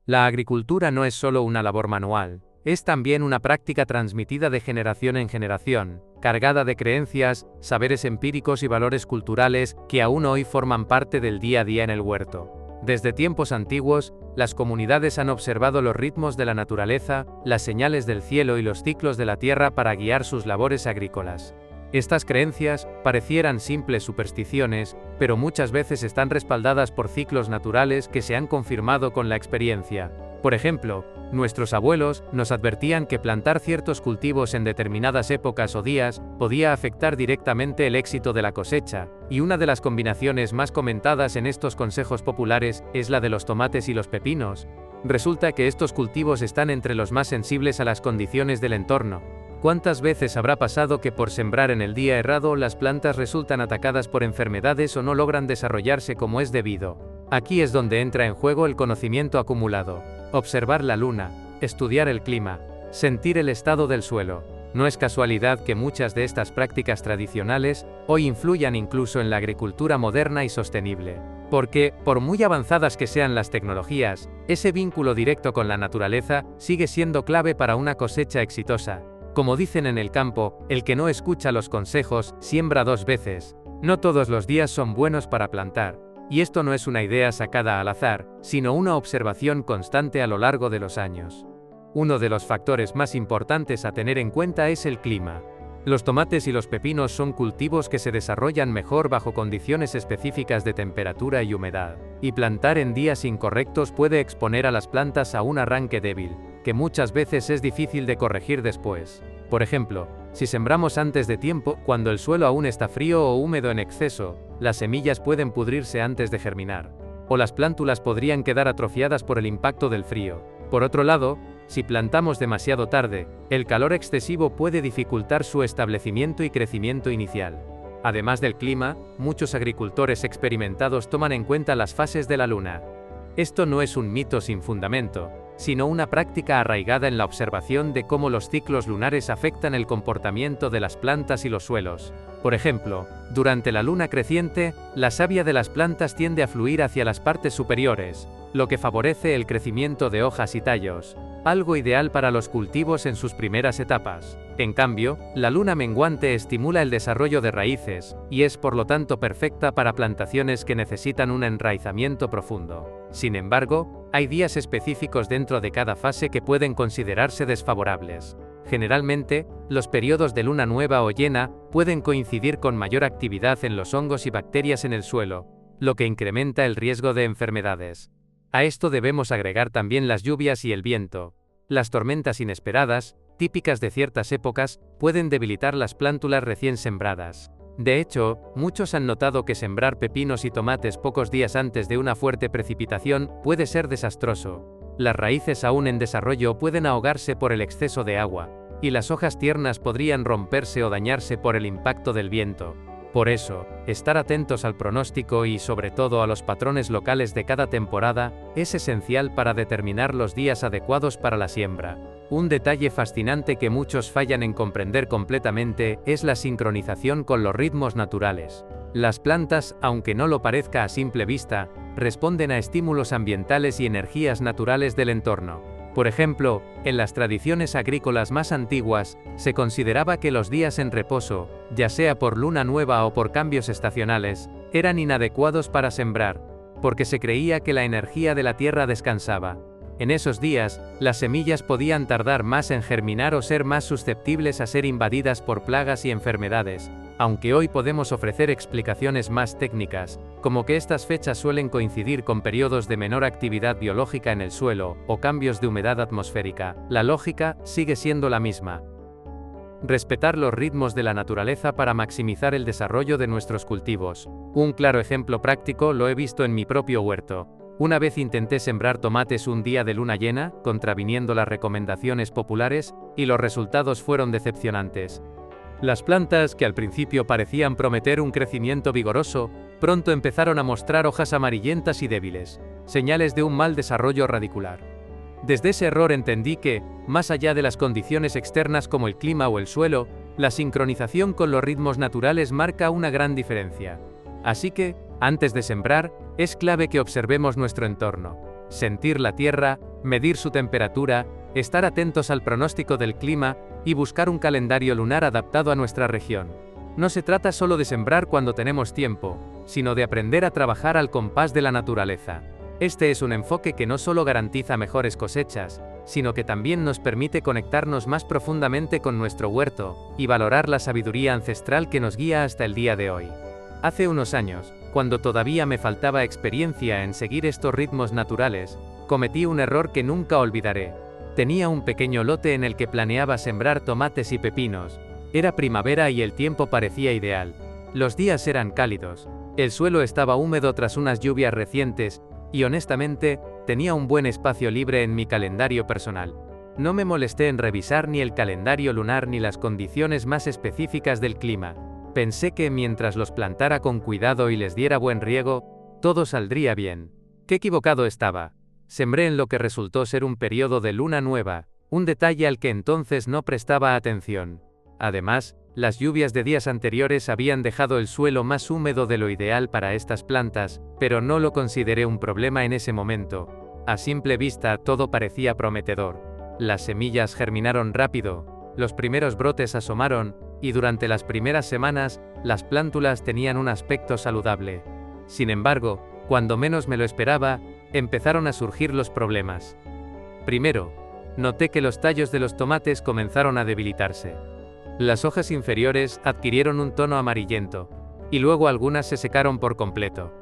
La agricultura no es solo una labor manual, es también una práctica transmitida de generación en generación, cargada de creencias, saberes empíricos y valores culturales que aún hoy forman parte del día a día en el huerto. Desde tiempos antiguos, las comunidades han observado los ritmos de la naturaleza, las señales del cielo y los ciclos de la tierra para guiar sus labores agrícolas. Estas creencias parecieran simples supersticiones, pero muchas veces están respaldadas por ciclos naturales que se han confirmado con la experiencia. Por ejemplo, nuestros abuelos nos advertían que plantar ciertos cultivos en determinadas épocas o días podía afectar directamente el éxito de la cosecha, y una de las combinaciones más comentadas en estos consejos populares es la de los tomates y los pepinos. Resulta que estos cultivos están entre los más sensibles a las condiciones del entorno. ¿Cuántas veces habrá pasado que por sembrar en el día errado las plantas resultan atacadas por enfermedades o no logran desarrollarse como es debido? Aquí es donde entra en juego el conocimiento acumulado. Observar la luna, estudiar el clima, sentir el estado del suelo. No es casualidad que muchas de estas prácticas tradicionales hoy influyan incluso en la agricultura moderna y sostenible. Porque, por muy avanzadas que sean las tecnologías, ese vínculo directo con la naturaleza sigue siendo clave para una cosecha exitosa. Como dicen en el campo, el que no escucha los consejos, siembra dos veces. No todos los días son buenos para plantar. Y esto no es una idea sacada al azar, sino una observación constante a lo largo de los años. Uno de los factores más importantes a tener en cuenta es el clima. Los tomates y los pepinos son cultivos que se desarrollan mejor bajo condiciones específicas de temperatura y humedad, y plantar en días incorrectos puede exponer a las plantas a un arranque débil, que muchas veces es difícil de corregir después. Por ejemplo, si sembramos antes de tiempo, cuando el suelo aún está frío o húmedo en exceso, las semillas pueden pudrirse antes de germinar, o las plántulas podrían quedar atrofiadas por el impacto del frío. Por otro lado, si plantamos demasiado tarde, el calor excesivo puede dificultar su establecimiento y crecimiento inicial. Además del clima, muchos agricultores experimentados toman en cuenta las fases de la luna. Esto no es un mito sin fundamento, sino una práctica arraigada en la observación de cómo los ciclos lunares afectan el comportamiento de las plantas y los suelos. Por ejemplo, durante la luna creciente, la savia de las plantas tiende a fluir hacia las partes superiores, lo que favorece el crecimiento de hojas y tallos, algo ideal para los cultivos en sus primeras etapas. En cambio, la luna menguante estimula el desarrollo de raíces, y es por lo tanto perfecta para plantaciones que necesitan un enraizamiento profundo. Sin embargo, hay días específicos dentro de cada fase que pueden considerarse desfavorables. Generalmente, los periodos de luna nueva o llena pueden coincidir con mayor actividad en los hongos y bacterias en el suelo, lo que incrementa el riesgo de enfermedades. A esto debemos agregar también las lluvias y el viento. Las tormentas inesperadas, típicas de ciertas épocas, pueden debilitar las plántulas recién sembradas. De hecho, muchos han notado que sembrar pepinos y tomates pocos días antes de una fuerte precipitación puede ser desastroso. Las raíces aún en desarrollo pueden ahogarse por el exceso de agua, y las hojas tiernas podrían romperse o dañarse por el impacto del viento. Por eso, estar atentos al pronóstico y sobre todo a los patrones locales de cada temporada es esencial para determinar los días adecuados para la siembra. Un detalle fascinante que muchos fallan en comprender completamente es la sincronización con los ritmos naturales. Las plantas, aunque no lo parezca a simple vista, responden a estímulos ambientales y energías naturales del entorno. Por ejemplo, en las tradiciones agrícolas más antiguas, se consideraba que los días en reposo, ya sea por luna nueva o por cambios estacionales, eran inadecuados para sembrar, porque se creía que la energía de la tierra descansaba. En esos días, las semillas podían tardar más en germinar o ser más susceptibles a ser invadidas por plagas y enfermedades, aunque hoy podemos ofrecer explicaciones más técnicas, como que estas fechas suelen coincidir con periodos de menor actividad biológica en el suelo, o cambios de humedad atmosférica. La lógica sigue siendo la misma. Respetar los ritmos de la naturaleza para maximizar el desarrollo de nuestros cultivos. Un claro ejemplo práctico lo he visto en mi propio huerto. Una vez intenté sembrar tomates un día de luna llena, contraviniendo las recomendaciones populares, y los resultados fueron decepcionantes. Las plantas, que al principio parecían prometer un crecimiento vigoroso, pronto empezaron a mostrar hojas amarillentas y débiles, señales de un mal desarrollo radicular. Desde ese error entendí que, más allá de las condiciones externas como el clima o el suelo, la sincronización con los ritmos naturales marca una gran diferencia. Así que, antes de sembrar, es clave que observemos nuestro entorno. Sentir la tierra, medir su temperatura, estar atentos al pronóstico del clima y buscar un calendario lunar adaptado a nuestra región. No se trata solo de sembrar cuando tenemos tiempo, sino de aprender a trabajar al compás de la naturaleza. Este es un enfoque que no solo garantiza mejores cosechas, sino que también nos permite conectarnos más profundamente con nuestro huerto y valorar la sabiduría ancestral que nos guía hasta el día de hoy. Hace unos años, cuando todavía me faltaba experiencia en seguir estos ritmos naturales, cometí un error que nunca olvidaré. Tenía un pequeño lote en el que planeaba sembrar tomates y pepinos. Era primavera y el tiempo parecía ideal. Los días eran cálidos, el suelo estaba húmedo tras unas lluvias recientes, y honestamente, tenía un buen espacio libre en mi calendario personal. No me molesté en revisar ni el calendario lunar ni las condiciones más específicas del clima. Pensé que mientras los plantara con cuidado y les diera buen riego, todo saldría bien. Qué equivocado estaba. Sembré en lo que resultó ser un periodo de luna nueva, un detalle al que entonces no prestaba atención. Además, las lluvias de días anteriores habían dejado el suelo más húmedo de lo ideal para estas plantas, pero no lo consideré un problema en ese momento. A simple vista todo parecía prometedor. Las semillas germinaron rápido, los primeros brotes asomaron, y durante las primeras semanas, las plántulas tenían un aspecto saludable. Sin embargo, cuando menos me lo esperaba, empezaron a surgir los problemas. Primero, noté que los tallos de los tomates comenzaron a debilitarse. Las hojas inferiores adquirieron un tono amarillento, y luego algunas se secaron por completo.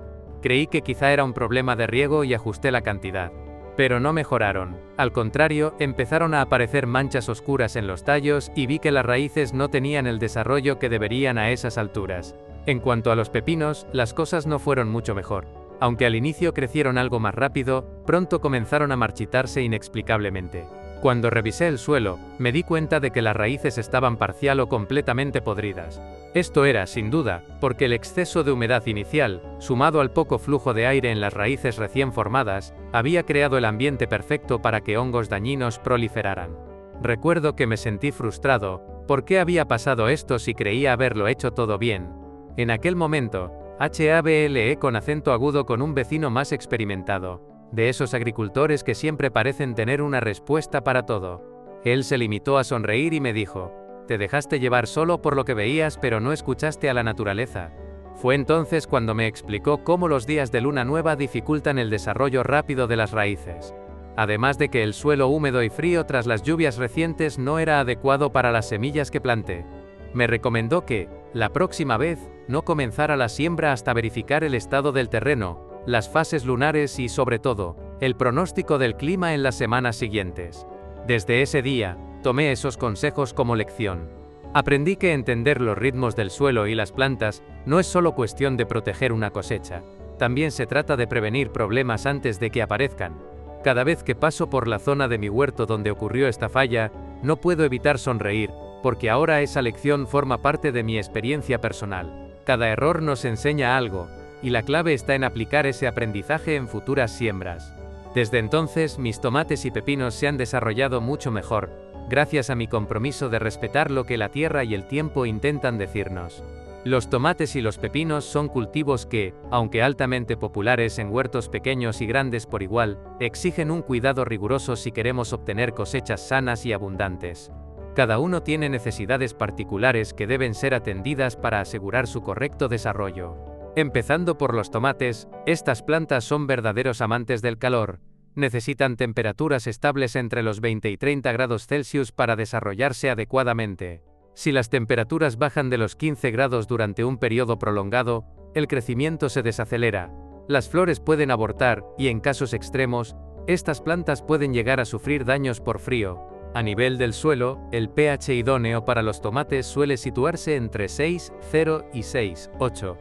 Creí que quizá era un problema de riego y ajusté la cantidad. Pero no mejoraron. Al contrario, empezaron a aparecer manchas oscuras en los tallos y vi que las raíces no tenían el desarrollo que deberían a esas alturas. En cuanto a los pepinos, las cosas no fueron mucho mejor. Aunque al inicio crecieron algo más rápido, pronto comenzaron a marchitarse inexplicablemente. Cuando revisé el suelo, me di cuenta de que las raíces estaban parcial o completamente podridas. Esto era, sin duda, porque el exceso de humedad inicial, sumado al poco flujo de aire en las raíces recién formadas, había creado el ambiente perfecto para que hongos dañinos proliferaran. Recuerdo que me sentí frustrado. ¿Por qué había pasado esto si creía haberlo hecho todo bien? En aquel momento, hablé con acento agudo con un vecino más experimentado, de esos agricultores que siempre parecen tener una respuesta para todo. Él se limitó a sonreír y me dijo: «Te dejaste llevar solo por lo que veías, pero no escuchaste a la naturaleza». Fue entonces cuando me explicó cómo los días de luna nueva dificultan el desarrollo rápido de las raíces. Además de que el suelo húmedo y frío tras las lluvias recientes no era adecuado para las semillas que planté. Me recomendó que, la próxima vez, no comenzara la siembra hasta verificar el estado del terreno, las fases lunares y, sobre todo, el pronóstico del clima en las semanas siguientes. Desde ese día, tomé esos consejos como lección. Aprendí que entender los ritmos del suelo y las plantas no es solo cuestión de proteger una cosecha, también se trata de prevenir problemas antes de que aparezcan. Cada vez que paso por la zona de mi huerto donde ocurrió esta falla, no puedo evitar sonreír, porque ahora esa lección forma parte de mi experiencia personal. Cada error nos enseña algo, y la clave está en aplicar ese aprendizaje en futuras siembras. Desde entonces, mis tomates y pepinos se han desarrollado mucho mejor, gracias a mi compromiso de respetar lo que la tierra y el tiempo intentan decirnos. Los tomates y los pepinos son cultivos que, aunque altamente populares en huertos pequeños y grandes por igual, exigen un cuidado riguroso si queremos obtener cosechas sanas y abundantes. Cada uno tiene necesidades particulares que deben ser atendidas para asegurar su correcto desarrollo. Empezando por los tomates, estas plantas son verdaderos amantes del calor. Necesitan temperaturas estables entre los 20 y 30 grados Celsius para desarrollarse adecuadamente. Si las temperaturas bajan de los 15 grados durante un periodo prolongado, el crecimiento se desacelera. Las flores pueden abortar, y en casos extremos, estas plantas pueden llegar a sufrir daños por frío. A nivel del suelo, el pH idóneo para los tomates suele situarse entre 6,0 y 6,8.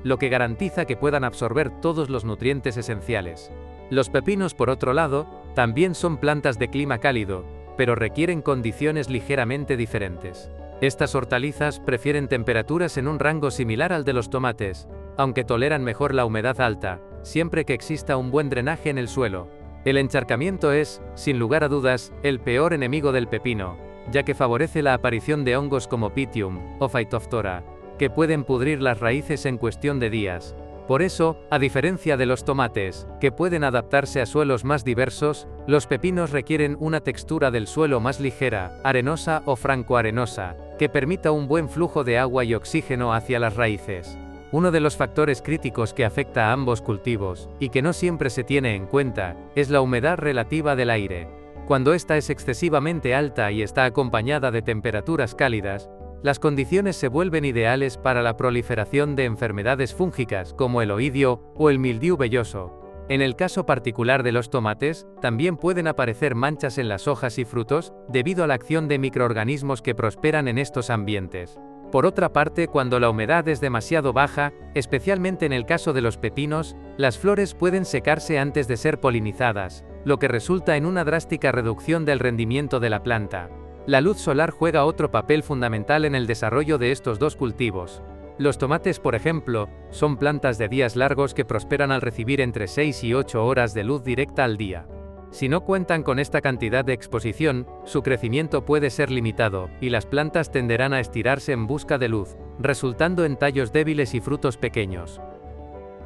Lo que garantiza que puedan absorber todos los nutrientes esenciales. Los pepinos, por otro lado, también son plantas de clima cálido, pero requieren condiciones ligeramente diferentes. Estas hortalizas prefieren temperaturas en un rango similar al de los tomates, aunque toleran mejor la humedad alta, siempre que exista un buen drenaje en el suelo. El encharcamiento es, sin lugar a dudas, el peor enemigo del pepino, ya que favorece la aparición de hongos como Pythium o Phytophthora, que pueden pudrir las raíces en cuestión de días. Por eso, a diferencia de los tomates, que pueden adaptarse a suelos más diversos, los pepinos requieren una textura del suelo más ligera, arenosa o francoarenosa, que permita un buen flujo de agua y oxígeno hacia las raíces. Uno de los factores críticos que afecta a ambos cultivos, y que no siempre se tiene en cuenta, es la humedad relativa del aire. Cuando esta es excesivamente alta y está acompañada de temperaturas cálidas, las condiciones se vuelven ideales para la proliferación de enfermedades fúngicas como el oidio o el mildiu velloso. En el caso particular de los tomates, también pueden aparecer manchas en las hojas y frutos, debido a la acción de microorganismos que prosperan en estos ambientes. Por otra parte, cuando la humedad es demasiado baja, especialmente en el caso de los pepinos, las flores pueden secarse antes de ser polinizadas, lo que resulta en una drástica reducción del rendimiento de la planta. La luz solar juega otro papel fundamental en el desarrollo de estos dos cultivos. Los tomates, por ejemplo, son plantas de días largos que prosperan al recibir entre 6 y 8 horas de luz directa al día. Si no cuentan con esta cantidad de exposición, su crecimiento puede ser limitado, y las plantas tenderán a estirarse en busca de luz, resultando en tallos débiles y frutos pequeños.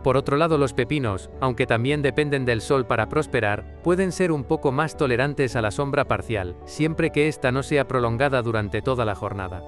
Por otro lado, los pepinos, aunque también dependen del sol para prosperar, pueden ser un poco más tolerantes a la sombra parcial, siempre que ésta no sea prolongada durante toda la jornada.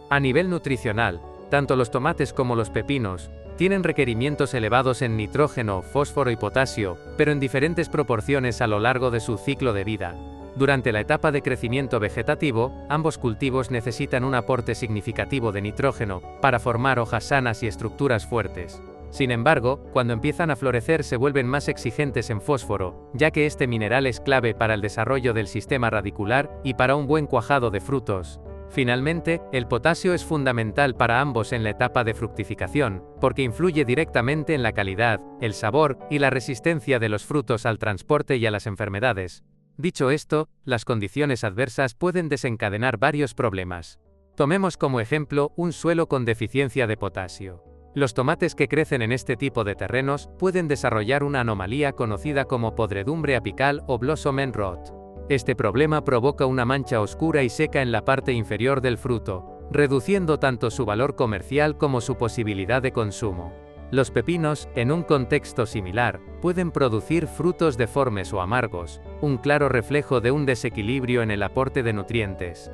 A nivel nutricional, tanto los tomates como los pepinos tienen requerimientos elevados en nitrógeno, fósforo y potasio, pero en diferentes proporciones a lo largo de su ciclo de vida. Durante la etapa de crecimiento vegetativo, ambos cultivos necesitan un aporte significativo de nitrógeno para formar hojas sanas y estructuras fuertes. Sin embargo, cuando empiezan a florecer se vuelven más exigentes en fósforo, ya que este mineral es clave para el desarrollo del sistema radicular y para un buen cuajado de frutos. Finalmente, el potasio es fundamental para ambos en la etapa de fructificación, porque influye directamente en la calidad, el sabor y la resistencia de los frutos al transporte y a las enfermedades. Dicho esto, las condiciones adversas pueden desencadenar varios problemas. Tomemos como ejemplo un suelo con deficiencia de potasio. Los tomates que crecen en este tipo de terrenos pueden desarrollar una anomalía conocida como podredumbre apical o blossom end rot. Este problema provoca una mancha oscura y seca en la parte inferior del fruto, reduciendo tanto su valor comercial como su posibilidad de consumo. Los pepinos, en un contexto similar, pueden producir frutos deformes o amargos, un claro reflejo de un desequilibrio en el aporte de nutrientes.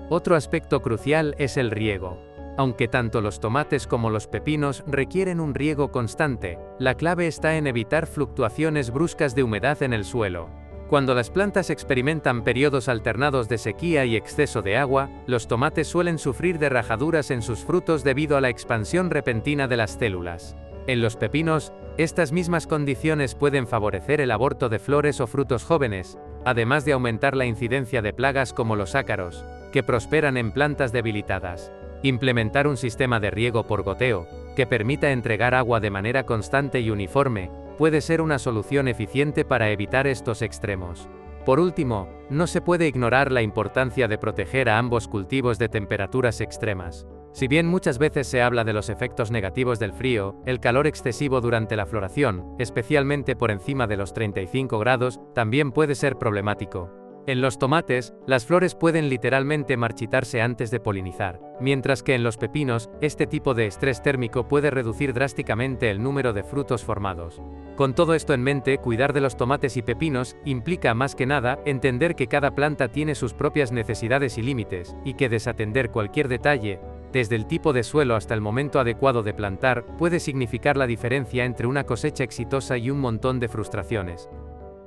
Otro aspecto crucial es el riego. Aunque tanto los tomates como los pepinos requieren un riego constante, la clave está en evitar fluctuaciones bruscas de humedad en el suelo. Cuando las plantas experimentan periodos alternados de sequía y exceso de agua, los tomates suelen sufrir de rajaduras en sus frutos debido a la expansión repentina de las células. En los pepinos, estas mismas condiciones pueden favorecer el aborto de flores o frutos jóvenes, además de aumentar la incidencia de plagas como los ácaros, que prosperan en plantas debilitadas. Implementar un sistema de riego por goteo, que permita entregar agua de manera constante y uniforme, puede ser una solución eficiente para evitar estos extremos. Por último, no se puede ignorar la importancia de proteger a ambos cultivos de temperaturas extremas. Si bien muchas veces se habla de los efectos negativos del frío, el calor excesivo durante la floración, especialmente por encima de los 35 grados, también puede ser problemático. En los tomates, las flores pueden literalmente marchitarse antes de polinizar, mientras que en los pepinos, este tipo de estrés térmico puede reducir drásticamente el número de frutos formados. Con todo esto en mente, cuidar de los tomates y pepinos implica más que nada entender que cada planta tiene sus propias necesidades y límites, y que desatender cualquier detalle, desde el tipo de suelo hasta el momento adecuado de plantar, puede significar la diferencia entre una cosecha exitosa y un montón de frustraciones.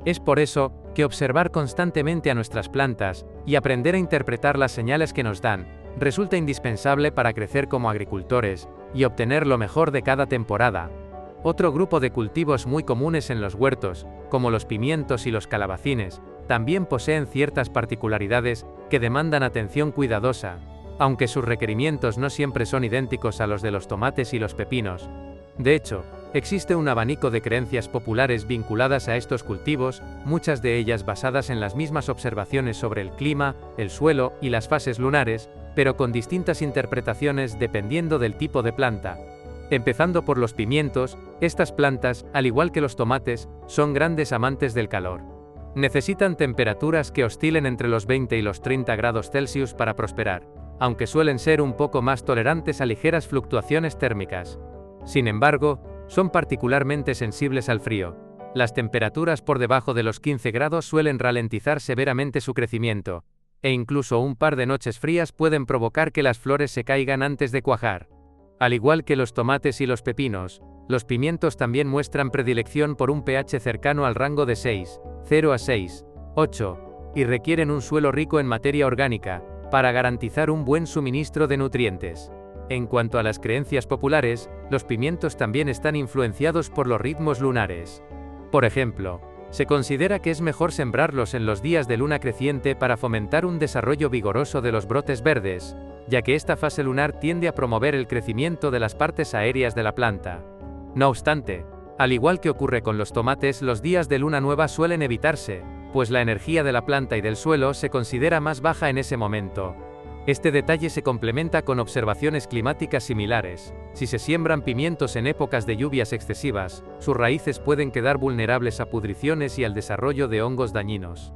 Es por eso que observar constantemente a nuestras plantas y aprender a interpretar las señales que nos dan resulta indispensable para crecer como agricultores y obtener lo mejor de cada temporada. Otro grupo de cultivos muy comunes en los huertos, como los pimientos y los calabacines, también poseen ciertas particularidades que demandan atención cuidadosa, aunque sus requerimientos no siempre son idénticos a los de los tomates y los pepinos. De hecho, existe un abanico de creencias populares vinculadas a estos cultivos, muchas de ellas basadas en las mismas observaciones sobre el clima, el suelo y las fases lunares, pero con distintas interpretaciones dependiendo del tipo de planta. Empezando por los pimientos, estas plantas, al igual que los tomates, son grandes amantes del calor. Necesitan temperaturas que oscilen entre los 20 y los 30 grados Celsius para prosperar, aunque suelen ser un poco más tolerantes a ligeras fluctuaciones térmicas. Sin embargo, son particularmente sensibles al frío. Las temperaturas por debajo de los 15 grados suelen ralentizar severamente su crecimiento, e incluso un par de noches frías pueden provocar que las flores se caigan antes de cuajar. Al igual que los tomates y los pepinos, los pimientos también muestran predilección por un pH cercano al rango de 6,0 a 6,8, y requieren un suelo rico en materia orgánica, para garantizar un buen suministro de nutrientes. En cuanto a las creencias populares, los pimientos también están influenciados por los ritmos lunares. Por ejemplo, se considera que es mejor sembrarlos en los días de luna creciente para fomentar un desarrollo vigoroso de los brotes verdes, ya que esta fase lunar tiende a promover el crecimiento de las partes aéreas de la planta. No obstante, al igual que ocurre con los tomates, los días de luna nueva suelen evitarse, pues la energía de la planta y del suelo se considera más baja en ese momento. Este detalle se complementa con observaciones climáticas similares. Si se siembran pimientos en épocas de lluvias excesivas, sus raíces pueden quedar vulnerables a pudriciones y al desarrollo de hongos dañinos.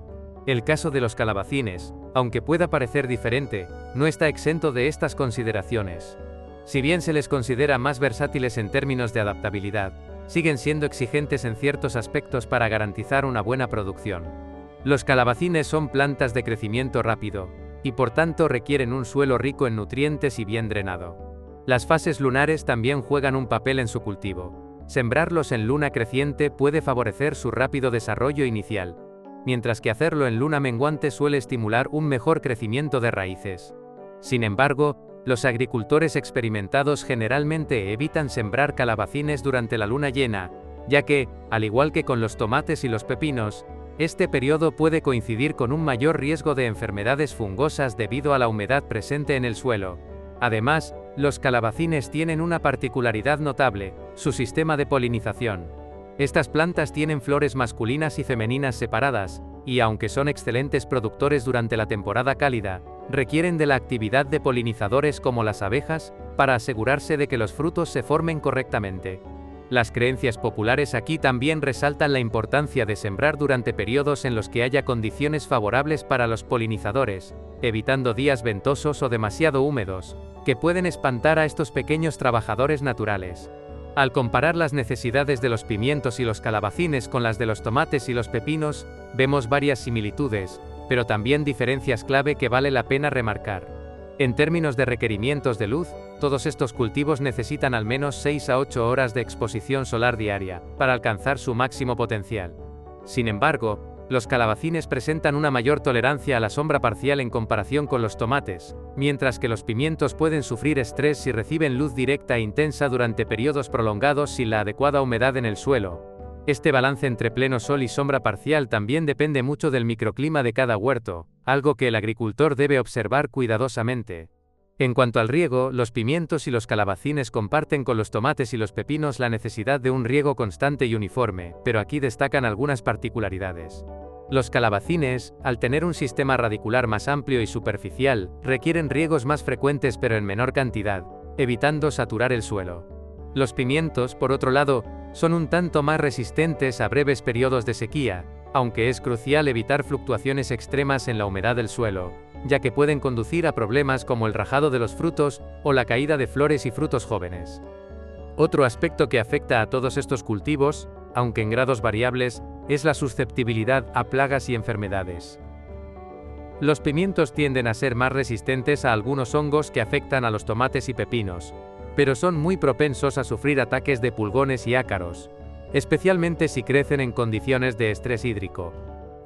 El caso de los calabacines, aunque pueda parecer diferente, no está exento de estas consideraciones. Si bien se les considera más versátiles en términos de adaptabilidad, siguen siendo exigentes en ciertos aspectos para garantizar una buena producción. Los calabacines son plantas de crecimiento rápido, y por tanto requieren un suelo rico en nutrientes y bien drenado. Las fases lunares también juegan un papel en su cultivo. Sembrarlos en luna creciente puede favorecer su rápido desarrollo inicial, mientras que hacerlo en luna menguante suele estimular un mejor crecimiento de raíces. Sin embargo, los agricultores experimentados generalmente evitan sembrar calabacines durante la luna llena, ya que, al igual que con los tomates y los pepinos, este periodo puede coincidir con un mayor riesgo de enfermedades fungosas debido a la humedad presente en el suelo. Además, los calabacines tienen una particularidad notable: su sistema de polinización. Estas plantas tienen flores masculinas y femeninas separadas, y aunque son excelentes productores durante la temporada cálida, requieren de la actividad de polinizadores como las abejas, para asegurarse de que los frutos se formen correctamente. Las creencias populares aquí también resaltan la importancia de sembrar durante periodos en los que haya condiciones favorables para los polinizadores, evitando días ventosos o demasiado húmedos, que pueden espantar a estos pequeños trabajadores naturales. Al comparar las necesidades de los pimientos y los calabacines con las de los tomates y los pepinos, vemos varias similitudes, pero también diferencias clave que vale la pena remarcar. En términos de requerimientos de luz, todos estos cultivos necesitan al menos 6 a 8 horas de exposición solar diaria, para alcanzar su máximo potencial. Sin embargo, los calabacines presentan una mayor tolerancia a la sombra parcial en comparación con los tomates, mientras que los pimientos pueden sufrir estrés si reciben luz directa e intensa durante periodos prolongados sin la adecuada humedad en el suelo. Este balance entre pleno sol y sombra parcial también depende mucho del microclima de cada huerto, algo que el agricultor debe observar cuidadosamente. En cuanto al riego, los pimientos y los calabacines comparten con los tomates y los pepinos la necesidad de un riego constante y uniforme, pero aquí destacan algunas particularidades. Los calabacines, al tener un sistema radicular más amplio y superficial, requieren riegos más frecuentes pero en menor cantidad, evitando saturar el suelo. Los pimientos, por otro lado, son un tanto más resistentes a breves periodos de sequía, aunque es crucial evitar fluctuaciones extremas en la humedad del suelo, ya que pueden conducir a problemas como el rajado de los frutos o la caída de flores y frutos jóvenes. Otro aspecto que afecta a todos estos cultivos, aunque en grados variables, es la susceptibilidad a plagas y enfermedades. Los pimientos tienden a ser más resistentes a algunos hongos que afectan a los tomates y pepinos, pero son muy propensos a sufrir ataques de pulgones y ácaros, especialmente si crecen en condiciones de estrés hídrico.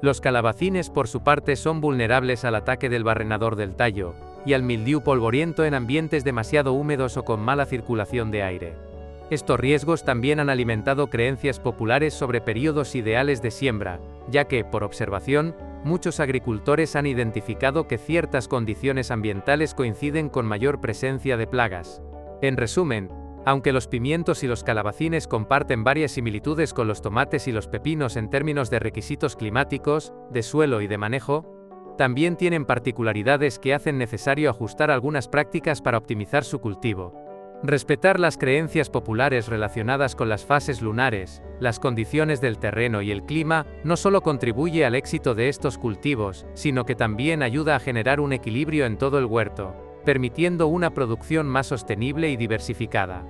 Los calabacines, por su parte, son vulnerables al ataque del barrenador del tallo, y al mildiu polvoriento en ambientes demasiado húmedos o con mala circulación de aire. Estos riesgos también han alimentado creencias populares sobre periodos ideales de siembra, ya que, por observación, muchos agricultores han identificado que ciertas condiciones ambientales coinciden con mayor presencia de plagas. En resumen, aunque los pimientos y los calabacines comparten varias similitudes con los tomates y los pepinos en términos de requisitos climáticos, de suelo y de manejo, también tienen particularidades que hacen necesario ajustar algunas prácticas para optimizar su cultivo. Respetar las creencias populares relacionadas con las fases lunares, las condiciones del terreno y el clima, no solo contribuye al éxito de estos cultivos, sino que también ayuda a generar un equilibrio en todo el huerto, permitiendo una producción más sostenible y diversificada.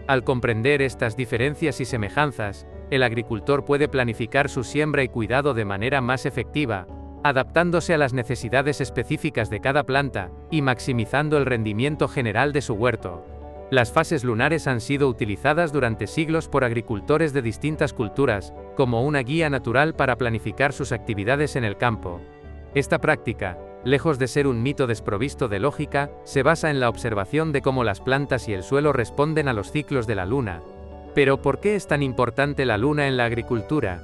Al comprender estas diferencias y semejanzas, el agricultor puede planificar su siembra y cuidado de manera más efectiva, adaptándose a las necesidades específicas de cada planta y maximizando el rendimiento general de su huerto. Las fases lunares han sido utilizadas durante siglos por agricultores de distintas culturas, como una guía natural para planificar sus actividades en el campo. Esta práctica, lejos de ser un mito desprovisto de lógica, se basa en la observación de cómo las plantas y el suelo responden a los ciclos de la luna. Pero ¿por qué es tan importante la luna en la agricultura?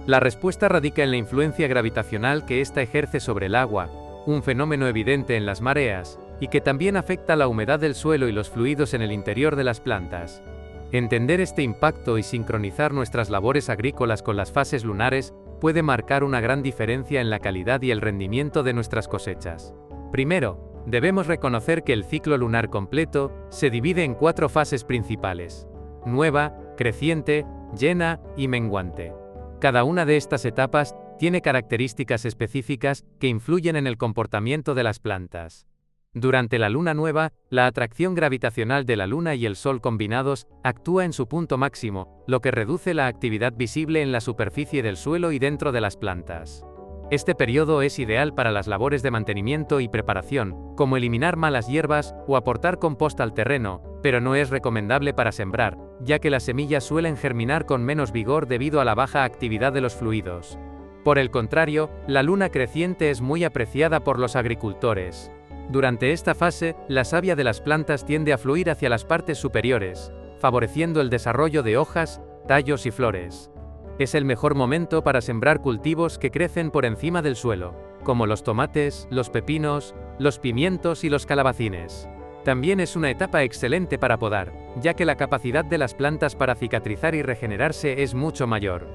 La respuesta radica en la influencia gravitacional que ésta ejerce sobre el agua, un fenómeno evidente en las mareas, y que también afecta la humedad del suelo y los fluidos en el interior de las plantas. Entender este impacto y sincronizar nuestras labores agrícolas con las fases lunares puede marcar una gran diferencia en la calidad y el rendimiento de nuestras cosechas. Primero, debemos reconocer que el ciclo lunar completo se divide en 4 fases principales: nueva, creciente, llena y menguante. Cada una de estas etapas tiene características específicas que influyen en el comportamiento de las plantas. Durante la luna nueva, la atracción gravitacional de la luna y el sol combinados actúa en su punto máximo, lo que reduce la actividad visible en la superficie del suelo y dentro de las plantas. Este periodo es ideal para las labores de mantenimiento y preparación, como eliminar malas hierbas o aportar composta al terreno, pero no es recomendable para sembrar, ya que las semillas suelen germinar con menos vigor debido a la baja actividad de los fluidos. Por el contrario, la luna creciente es muy apreciada por los agricultores. Durante esta fase, la savia de las plantas tiende a fluir hacia las partes superiores, favoreciendo el desarrollo de hojas, tallos y flores. Es el mejor momento para sembrar cultivos que crecen por encima del suelo, como los tomates, los pepinos, los pimientos y los calabacines. También es una etapa excelente para podar, ya que la capacidad de las plantas para cicatrizar y regenerarse es mucho mayor.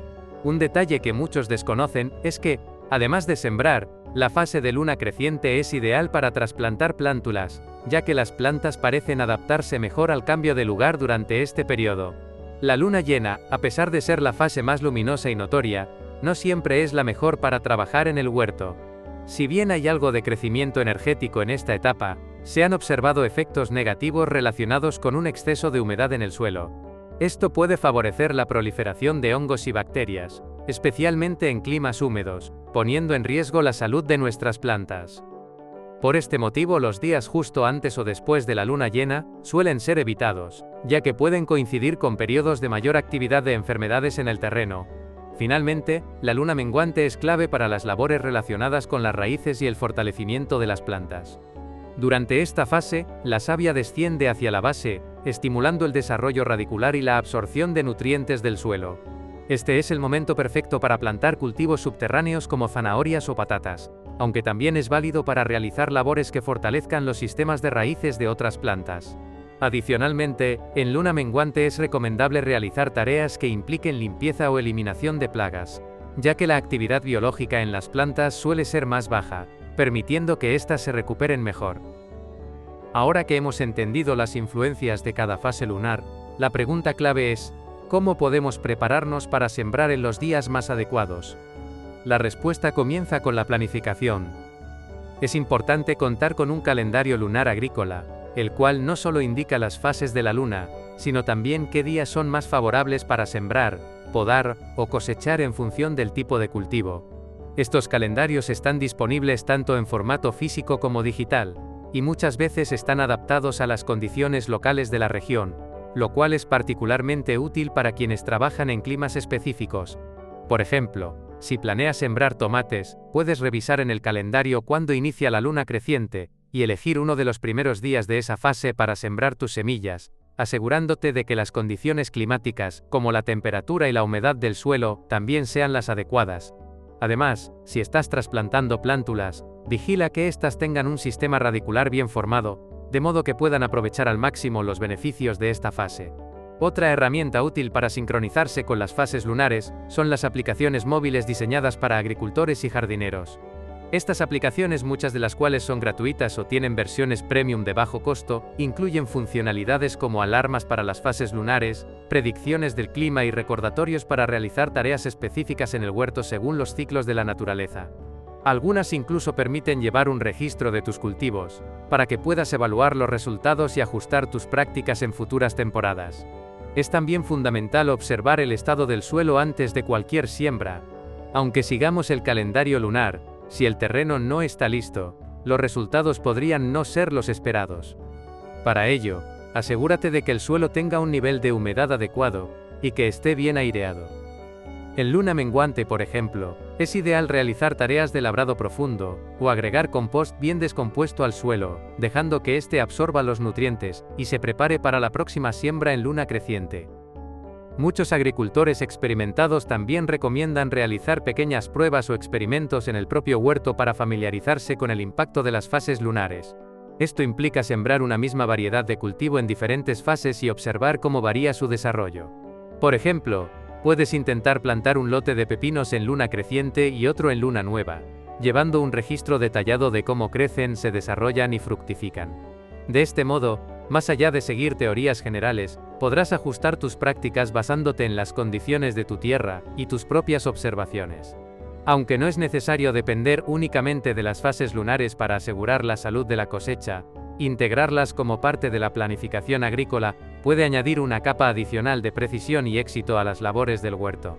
Un detalle que muchos desconocen es que, además de sembrar, la fase de luna creciente es ideal para trasplantar plántulas, ya que las plantas parecen adaptarse mejor al cambio de lugar durante este periodo. La luna llena, a pesar de ser la fase más luminosa y notoria, no siempre es la mejor para trabajar en el huerto. Si bien hay algo de crecimiento energético en esta etapa, se han observado efectos negativos relacionados con un exceso de humedad en el suelo. Esto puede favorecer la proliferación de hongos y bacterias, especialmente en climas húmedos, poniendo en riesgo la salud de nuestras plantas. Por este motivo, los días justo antes o después de la luna llena suelen ser evitados, ya que pueden coincidir con periodos de mayor actividad de enfermedades en el terreno. Finalmente, la luna menguante es clave para las labores relacionadas con las raíces y el fortalecimiento de las plantas. Durante esta fase, la savia desciende hacia la base, estimulando el desarrollo radicular y la absorción de nutrientes del suelo. Este es el momento perfecto para plantar cultivos subterráneos como zanahorias o patatas, aunque también es válido para realizar labores que fortalezcan los sistemas de raíces de otras plantas. Adicionalmente, en luna menguante es recomendable realizar tareas que impliquen limpieza o eliminación de plagas, ya que la actividad biológica en las plantas suele ser más baja, permitiendo que éstas se recuperen mejor. Ahora que hemos entendido las influencias de cada fase lunar, la pregunta clave es: ¿cómo podemos prepararnos para sembrar en los días más adecuados? La respuesta comienza con la planificación. Es importante contar con un calendario lunar agrícola, el cual no solo indica las fases de la luna, sino también qué días son más favorables para sembrar, podar o cosechar en función del tipo de cultivo. Estos calendarios están disponibles tanto en formato físico como digital, y muchas veces están adaptados a las condiciones locales de la región, lo cual es particularmente útil para quienes trabajan en climas específicos. Por ejemplo, si planeas sembrar tomates, puedes revisar en el calendario cuándo inicia la luna creciente, y elegir uno de los primeros días de esa fase para sembrar tus semillas, asegurándote de que las condiciones climáticas, como la temperatura y la humedad del suelo, también sean las adecuadas. Además, si estás trasplantando plántulas, vigila que éstas tengan un sistema radicular bien formado, de modo que puedan aprovechar al máximo los beneficios de esta fase. Otra herramienta útil para sincronizarse con las fases lunares son las aplicaciones móviles diseñadas para agricultores y jardineros. Estas aplicaciones, muchas de las cuales son gratuitas o tienen versiones premium de bajo costo, incluyen funcionalidades como alarmas para las fases lunares, predicciones del clima y recordatorios para realizar tareas específicas en el huerto según los ciclos de la naturaleza. Algunas incluso permiten llevar un registro de tus cultivos, para que puedas evaluar los resultados y ajustar tus prácticas en futuras temporadas. Es también fundamental observar el estado del suelo antes de cualquier siembra. Aunque sigamos el calendario lunar, si el terreno no está listo, los resultados podrían no ser los esperados. Para ello, asegúrate de que el suelo tenga un nivel de humedad adecuado y que esté bien aireado. En luna menguante, por ejemplo, es ideal realizar tareas de labrado profundo o agregar compost bien descompuesto al suelo, dejando que éste absorba los nutrientes y se prepare para la próxima siembra en luna creciente. Muchos agricultores experimentados también recomiendan realizar pequeñas pruebas o experimentos en el propio huerto para familiarizarse con el impacto de las fases lunares. Esto implica sembrar una misma variedad de cultivo en diferentes fases y observar cómo varía su desarrollo. Por ejemplo, puedes intentar plantar un lote de pepinos en luna creciente y otro en luna nueva, llevando un registro detallado de cómo crecen, se desarrollan y fructifican. De este modo, más allá de seguir teorías generales, podrás ajustar tus prácticas basándote en las condiciones de tu tierra y tus propias observaciones. Aunque no es necesario depender únicamente de las fases lunares para asegurar la salud de la cosecha, integrarlas como parte de la planificación agrícola puede añadir una capa adicional de precisión y éxito a las labores del huerto.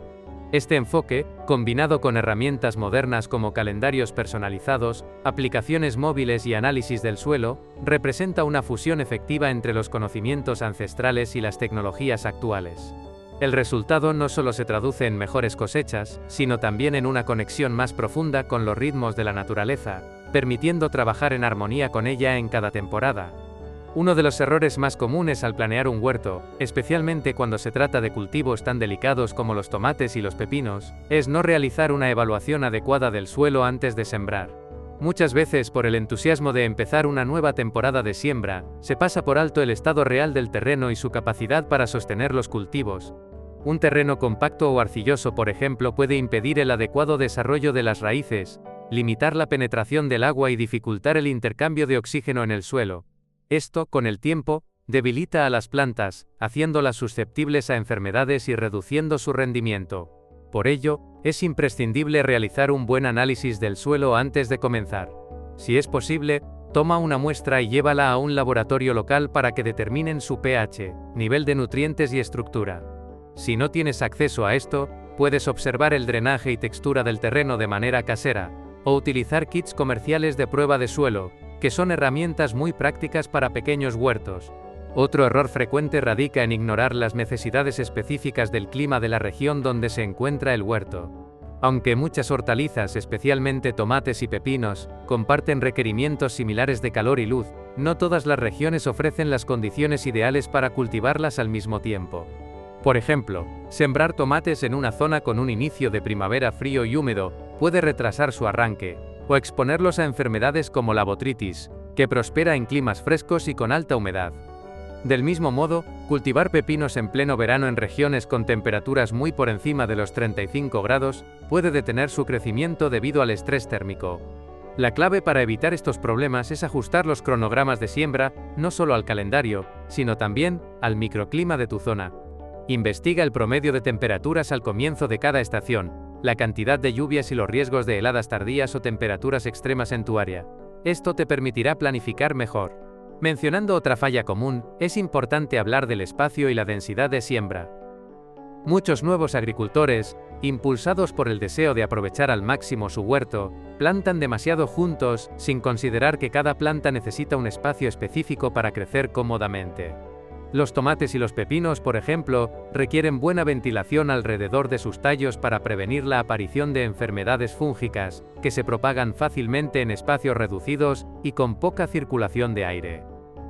Este enfoque, combinado con herramientas modernas como calendarios personalizados, aplicaciones móviles y análisis del suelo, representa una fusión efectiva entre los conocimientos ancestrales y las tecnologías actuales. El resultado no solo se traduce en mejores cosechas, sino también en una conexión más profunda con los ritmos de la naturaleza, permitiendo trabajar en armonía con ella en cada temporada. Uno de los errores más comunes al planear un huerto, especialmente cuando se trata de cultivos tan delicados como los tomates y los pepinos, es no realizar una evaluación adecuada del suelo antes de sembrar. Muchas veces, por el entusiasmo de empezar una nueva temporada de siembra, se pasa por alto el estado real del terreno y su capacidad para sostener los cultivos. Un terreno compacto o arcilloso, por ejemplo, puede impedir el adecuado desarrollo de las raíces, limitar la penetración del agua y dificultar el intercambio de oxígeno en el suelo. Esto, con el tiempo, debilita a las plantas, haciéndolas susceptibles a enfermedades y reduciendo su rendimiento. Por ello, es imprescindible realizar un buen análisis del suelo antes de comenzar. Si es posible, toma una muestra y llévala a un laboratorio local para que determinen su pH, nivel de nutrientes y estructura. Si no tienes acceso a esto, puedes observar el drenaje y textura del terreno de manera casera, o utilizar kits comerciales de prueba de suelo, que son herramientas muy prácticas para pequeños huertos. Otro error frecuente radica en ignorar las necesidades específicas del clima de la región donde se encuentra el huerto. Aunque muchas hortalizas, especialmente tomates y pepinos, comparten requerimientos similares de calor y luz, no todas las regiones ofrecen las condiciones ideales para cultivarlas al mismo tiempo. Por ejemplo, sembrar tomates en una zona con un inicio de primavera frío y húmedo puede retrasar su arranque, o exponerlos a enfermedades como la botrytis, que prospera en climas frescos y con alta humedad. Del mismo modo, cultivar pepinos en pleno verano en regiones con temperaturas muy por encima de los 35 grados puede detener su crecimiento debido al estrés térmico. La clave para evitar estos problemas es ajustar los cronogramas de siembra, no solo al calendario, sino también al microclima de tu zona. Investiga el promedio de temperaturas al comienzo de cada estación, la cantidad de lluvias y los riesgos de heladas tardías o temperaturas extremas en tu área. Esto te permitirá planificar mejor. Mencionando otra falla común, es importante hablar del espacio y la densidad de siembra. Muchos nuevos agricultores, impulsados por el deseo de aprovechar al máximo su huerto, plantan demasiado juntos, sin considerar que cada planta necesita un espacio específico para crecer cómodamente. Los tomates y los pepinos, por ejemplo, requieren buena ventilación alrededor de sus tallos para prevenir la aparición de enfermedades fúngicas, que se propagan fácilmente en espacios reducidos y con poca circulación de aire.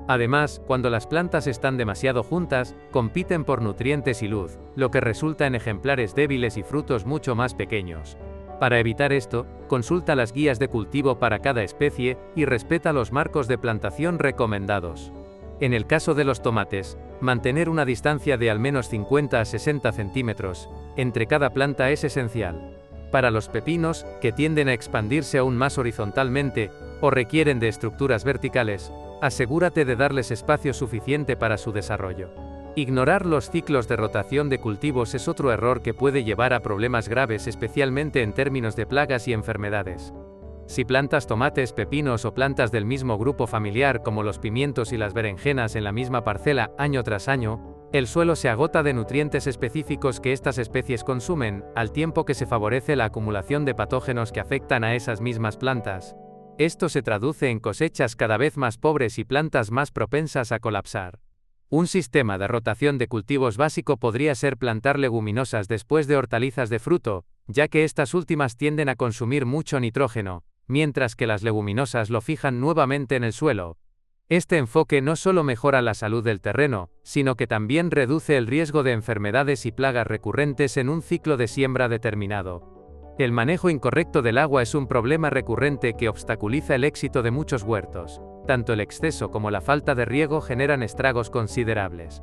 Además, cuando las plantas están demasiado juntas, compiten por nutrientes y luz, lo que resulta en ejemplares débiles y frutos mucho más pequeños. Para evitar esto, consulta las guías de cultivo para cada especie y respeta los marcos de plantación recomendados. En el caso de los tomates, mantener una distancia de al menos 50 a 60 centímetros entre cada planta es esencial. Para los pepinos, que tienden a expandirse aún más horizontalmente o requieren de estructuras verticales, asegúrate de darles espacio suficiente para su desarrollo. Ignorar los ciclos de rotación de cultivos es otro error que puede llevar a problemas graves, especialmente en términos de plagas y enfermedades. Si plantas tomates, pepinos o plantas del mismo grupo familiar como los pimientos y las berenjenas en la misma parcela año tras año, El suelo se agota de nutrientes específicos que estas especies consumen, al tiempo que se favorece la acumulación de patógenos que afectan a esas mismas plantas. Esto se traduce en cosechas cada vez más pobres y plantas más propensas a colapsar. Un sistema de rotación de cultivos básico podría ser plantar leguminosas después de hortalizas de fruto, ya que estas últimas tienden a consumir mucho nitrógeno, mientras que las leguminosas lo fijan nuevamente en el suelo. Este enfoque no solo mejora la salud del terreno, sino que también reduce el riesgo de enfermedades y plagas recurrentes en un ciclo de siembra determinado. El manejo incorrecto del agua es un problema recurrente que obstaculiza el éxito de muchos huertos. Tanto el exceso como la falta de riego generan estragos considerables.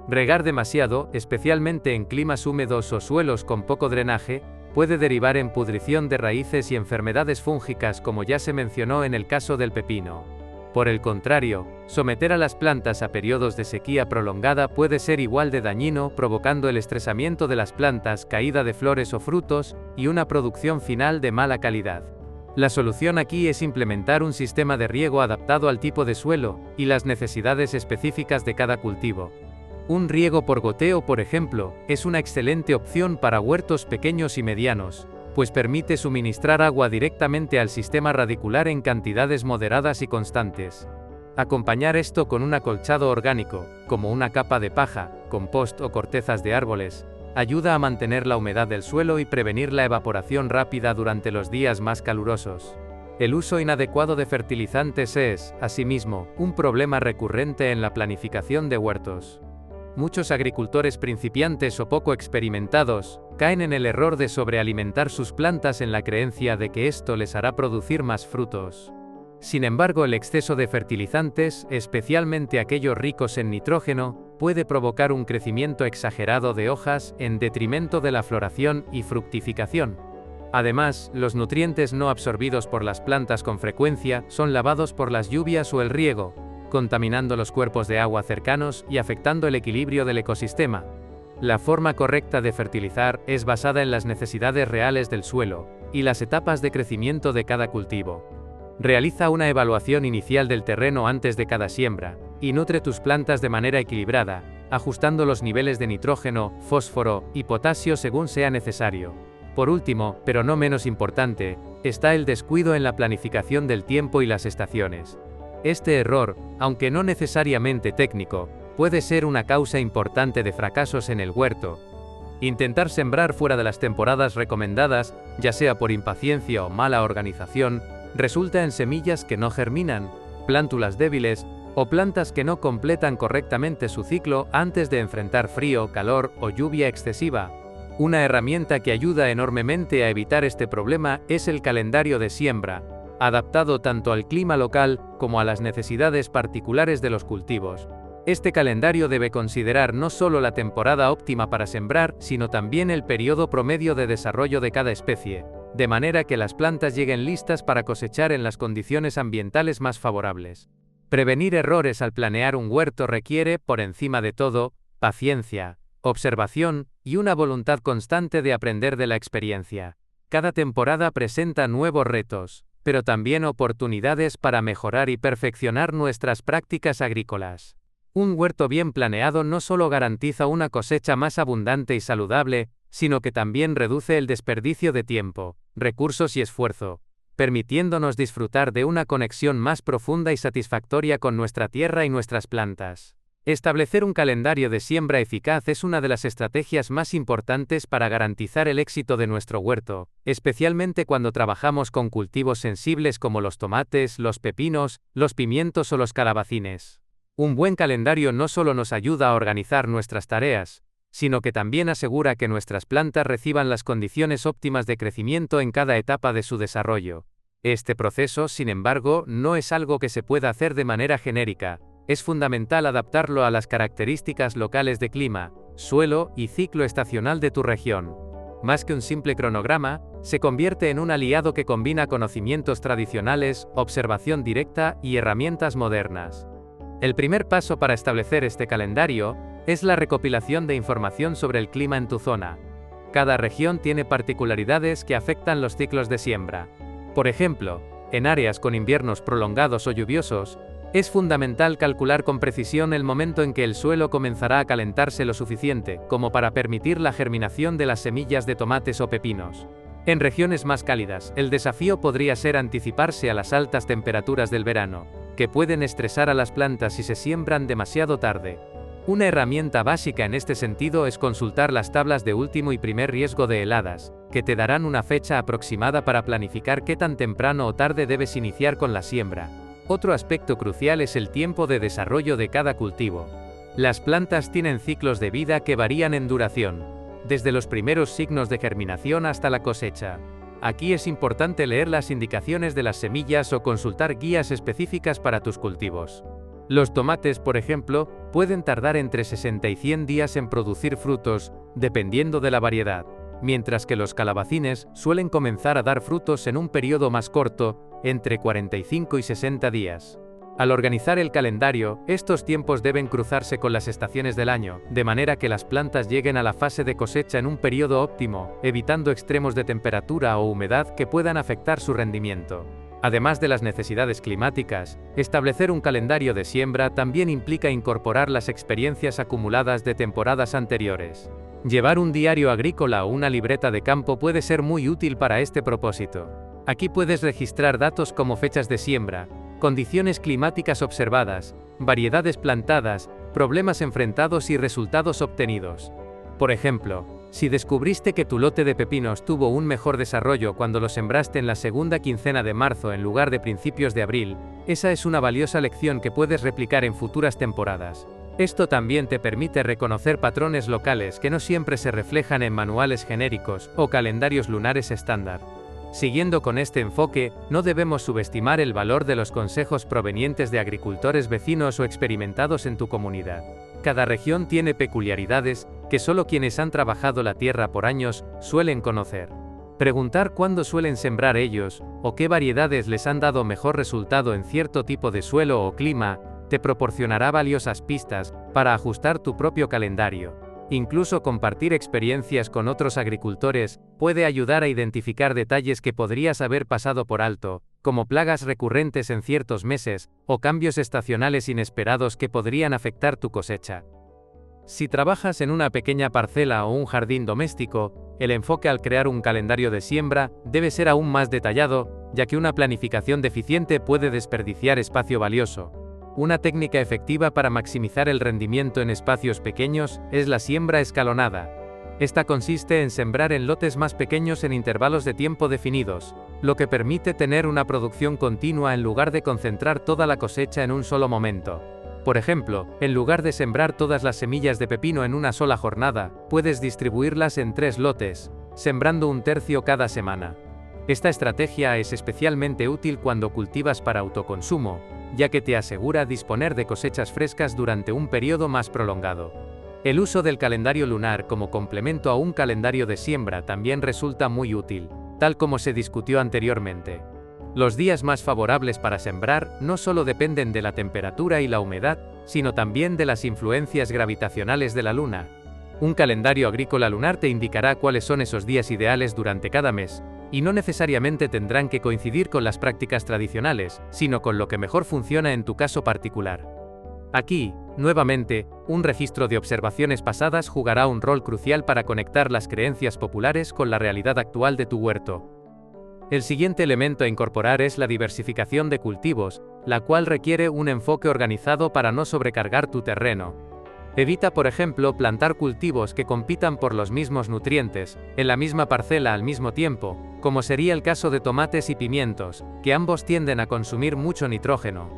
Regar demasiado, especialmente en climas húmedos o suelos con poco drenaje, puede derivar en pudrición de raíces y enfermedades fúngicas como ya se mencionó en el caso del pepino. Por el contrario, someter a las plantas a periodos de sequía prolongada puede ser igual de dañino, provocando el estresamiento de las plantas, caída de flores o frutos, y una producción final de mala calidad. La solución aquí es implementar un sistema de riego adaptado al tipo de suelo y las necesidades específicas de cada cultivo. Un riego por goteo, por ejemplo, es una excelente opción para huertos pequeños y medianos, pues permite suministrar agua directamente al sistema radicular en cantidades moderadas y constantes. Acompañar esto con un acolchado orgánico, como una capa de paja, compost o cortezas de árboles, ayuda a mantener la humedad del suelo y prevenir la evaporación rápida durante los días más calurosos. El uso inadecuado de fertilizantes es, asimismo, un problema recurrente en la planificación de huertos. Muchos agricultores principiantes o poco experimentados caen en el error de sobrealimentar sus plantas en la creencia de que esto les hará producir más frutos. Sin embargo, el exceso de fertilizantes, especialmente aquellos ricos en nitrógeno, puede provocar un crecimiento exagerado de hojas en detrimento de la floración y fructificación. Además, los nutrientes no absorbidos por las plantas con frecuencia son lavados por las lluvias o el riego, contaminando los cuerpos de agua cercanos y afectando el equilibrio del ecosistema. La forma correcta de fertilizar es basada en las necesidades reales del suelo y las etapas de crecimiento de cada cultivo. Realiza una evaluación inicial del terreno antes de cada siembra, y nutre tus plantas de manera equilibrada, ajustando los niveles de nitrógeno, fósforo y potasio según sea necesario. Por último, pero no menos importante, está el descuido en la planificación del tiempo y las estaciones. Este error, aunque no necesariamente técnico, puede ser una causa importante de fracasos en el huerto. Intentar sembrar fuera de las temporadas recomendadas, ya sea por impaciencia o mala organización, resulta en semillas que no germinan, plántulas débiles, o plantas que no completan correctamente su ciclo antes de enfrentar frío, calor o lluvia excesiva. Una herramienta que ayuda enormemente a evitar este problema es el calendario de siembra, adaptado tanto al clima local como a las necesidades particulares de los cultivos. Este calendario debe considerar no solo la temporada óptima para sembrar, sino también el periodo promedio de desarrollo de cada especie, de manera que las plantas lleguen listas para cosechar en las condiciones ambientales más favorables. Prevenir errores al planear un huerto requiere, por encima de todo, paciencia, observación y una voluntad constante de aprender de la experiencia. Cada temporada presenta nuevos retos, pero también oportunidades para mejorar y perfeccionar nuestras prácticas agrícolas. Un huerto bien planeado no solo garantiza una cosecha más abundante y saludable, sino que también reduce el desperdicio de tiempo, recursos y esfuerzo, permitiéndonos disfrutar de una conexión más profunda y satisfactoria con nuestra tierra y nuestras plantas. Establecer un calendario de siembra eficaz es una de las estrategias más importantes para garantizar el éxito de nuestro huerto, especialmente cuando trabajamos con cultivos sensibles como los tomates, los pepinos, los pimientos o los calabacines. Un buen calendario no solo nos ayuda a organizar nuestras tareas, sino que también asegura que nuestras plantas reciban las condiciones óptimas de crecimiento en cada etapa de su desarrollo. Este proceso, sin embargo, no es algo que se pueda hacer de manera genérica. Es fundamental adaptarlo a las características locales de clima, suelo y ciclo estacional de tu región. Más que un simple cronograma, se convierte en un aliado que combina conocimientos tradicionales, observación directa y herramientas modernas. El primer paso para establecer este calendario es la recopilación de información sobre el clima en tu zona. Cada región tiene particularidades que afectan los ciclos de siembra. Por ejemplo, en áreas con inviernos prolongados o lluviosos, Es fundamental calcular con precisión el momento en que el suelo comenzará a calentarse lo suficiente, como para permitir la germinación de las semillas de tomates o pepinos. En regiones más cálidas, el desafío podría ser anticiparse a las altas temperaturas del verano, que pueden estresar a las plantas si se siembran demasiado tarde. Una herramienta básica en este sentido es consultar las tablas de último y primer riesgo de heladas, que te darán una fecha aproximada para planificar qué tan temprano o tarde debes iniciar con la siembra. Otro aspecto crucial es el tiempo de desarrollo de cada cultivo. Las plantas tienen ciclos de vida que varían en duración, desde los primeros signos de germinación hasta la cosecha. Aquí es importante leer las indicaciones de las semillas o consultar guías específicas para tus cultivos. Los tomates, por ejemplo, pueden tardar entre 60 y 100 días en producir frutos, dependiendo de la variedad, mientras que los calabacines suelen comenzar a dar frutos en un periodo más corto, entre 45 y 60 días. Al organizar el calendario, estos tiempos deben cruzarse con las estaciones del año, de manera que las plantas lleguen a la fase de cosecha en un periodo óptimo, evitando extremos de temperatura o humedad que puedan afectar su rendimiento. Además de las necesidades climáticas, establecer un calendario de siembra también implica incorporar las experiencias acumuladas de temporadas anteriores. Llevar un diario agrícola o una libreta de campo puede ser muy útil para este propósito. Aquí puedes registrar datos como fechas de siembra, condiciones climáticas observadas, variedades plantadas, problemas enfrentados y resultados obtenidos. Por ejemplo, si descubriste que tu lote de pepinos tuvo un mejor desarrollo cuando lo sembraste en la segunda quincena de marzo en lugar de principios de abril, esa es una valiosa lección que puedes replicar en futuras temporadas. Esto también te permite reconocer patrones locales que no siempre se reflejan en manuales genéricos o calendarios lunares estándar. Siguiendo con este enfoque, no debemos subestimar el valor de los consejos provenientes de agricultores vecinos o experimentados en tu comunidad. Cada región tiene peculiaridades que solo quienes han trabajado la tierra por años suelen conocer. Preguntar cuándo suelen sembrar ellos, o qué variedades les han dado mejor resultado en cierto tipo de suelo o clima, te proporcionará valiosas pistas para ajustar tu propio calendario. Incluso compartir experiencias con otros agricultores puede ayudar a identificar detalles que podrías haber pasado por alto, como plagas recurrentes en ciertos meses, o cambios estacionales inesperados que podrían afectar tu cosecha. Si trabajas en una pequeña parcela o un jardín doméstico, el enfoque al crear un calendario de siembra debe ser aún más detallado, ya que una planificación deficiente puede desperdiciar espacio valioso. Una técnica efectiva para maximizar el rendimiento en espacios pequeños es la siembra escalonada. Esta consiste en sembrar en lotes más pequeños en intervalos de tiempo definidos, lo que permite tener una producción continua en lugar de concentrar toda la cosecha en un solo momento. Por ejemplo, en lugar de sembrar todas las semillas de pepino en una sola jornada, puedes distribuirlas en 3 lotes, sembrando un tercio cada semana. Esta estrategia es especialmente útil cuando cultivas para autoconsumo, ya que te asegura disponer de cosechas frescas durante un periodo más prolongado. El uso del calendario lunar como complemento a un calendario de siembra también resulta muy útil, tal como se discutió anteriormente. Los días más favorables para sembrar no solo dependen de la temperatura y la humedad, sino también de las influencias gravitacionales de la luna. Un calendario agrícola lunar te indicará cuáles son esos días ideales durante cada mes, y no necesariamente tendrán que coincidir con las prácticas tradicionales, sino con lo que mejor funciona en tu caso particular. Aquí, nuevamente, un registro de observaciones pasadas jugará un rol crucial para conectar las creencias populares con la realidad actual de tu huerto. El siguiente elemento a incorporar es la diversificación de cultivos, la cual requiere un enfoque organizado para no sobrecargar tu terreno. Evita, por ejemplo, plantar cultivos que compitan por los mismos nutrientes, en la misma parcela al mismo tiempo, como sería el caso de tomates y pimientos, que ambos tienden a consumir mucho nitrógeno.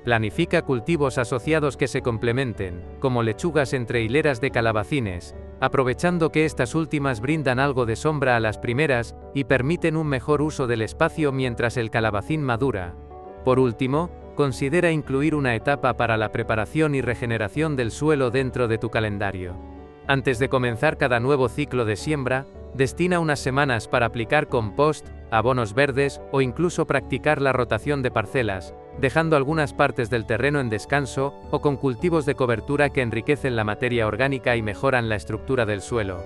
Planifica cultivos asociados que se complementen, como lechugas entre hileras de calabacines, aprovechando que estas últimas brindan algo de sombra a las primeras y permiten un mejor uso del espacio mientras el calabacín madura. Por último, considera incluir una etapa para la preparación y regeneración del suelo dentro de tu calendario. Antes de comenzar cada nuevo ciclo de siembra, destina unas semanas para aplicar compost, abonos verdes o incluso practicar la rotación de parcelas, dejando algunas partes del terreno en descanso o con cultivos de cobertura que enriquecen la materia orgánica y mejoran la estructura del suelo.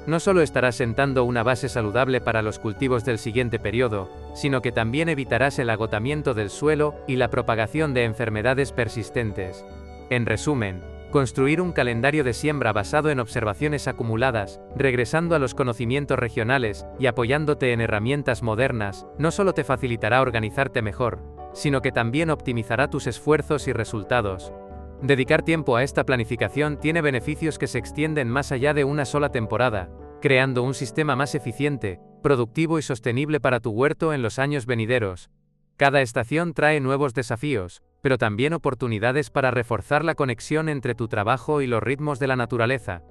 no solo estarás sentando una base saludable para los cultivos del siguiente periodo, sino que también evitarás el agotamiento del suelo y la propagación de enfermedades persistentes. En resumen, construir un calendario de siembra basado en observaciones acumuladas, regresando a los conocimientos regionales y apoyándote en herramientas modernas, no solo te facilitará organizarte mejor, sino que también optimizará tus esfuerzos y resultados. Dedicar tiempo a esta planificación tiene beneficios que se extienden más allá de una sola temporada, creando un sistema más eficiente, productivo y sostenible para tu huerto en los años venideros. Cada estación trae nuevos desafíos, pero también oportunidades para reforzar la conexión entre tu trabajo y los ritmos de la naturaleza.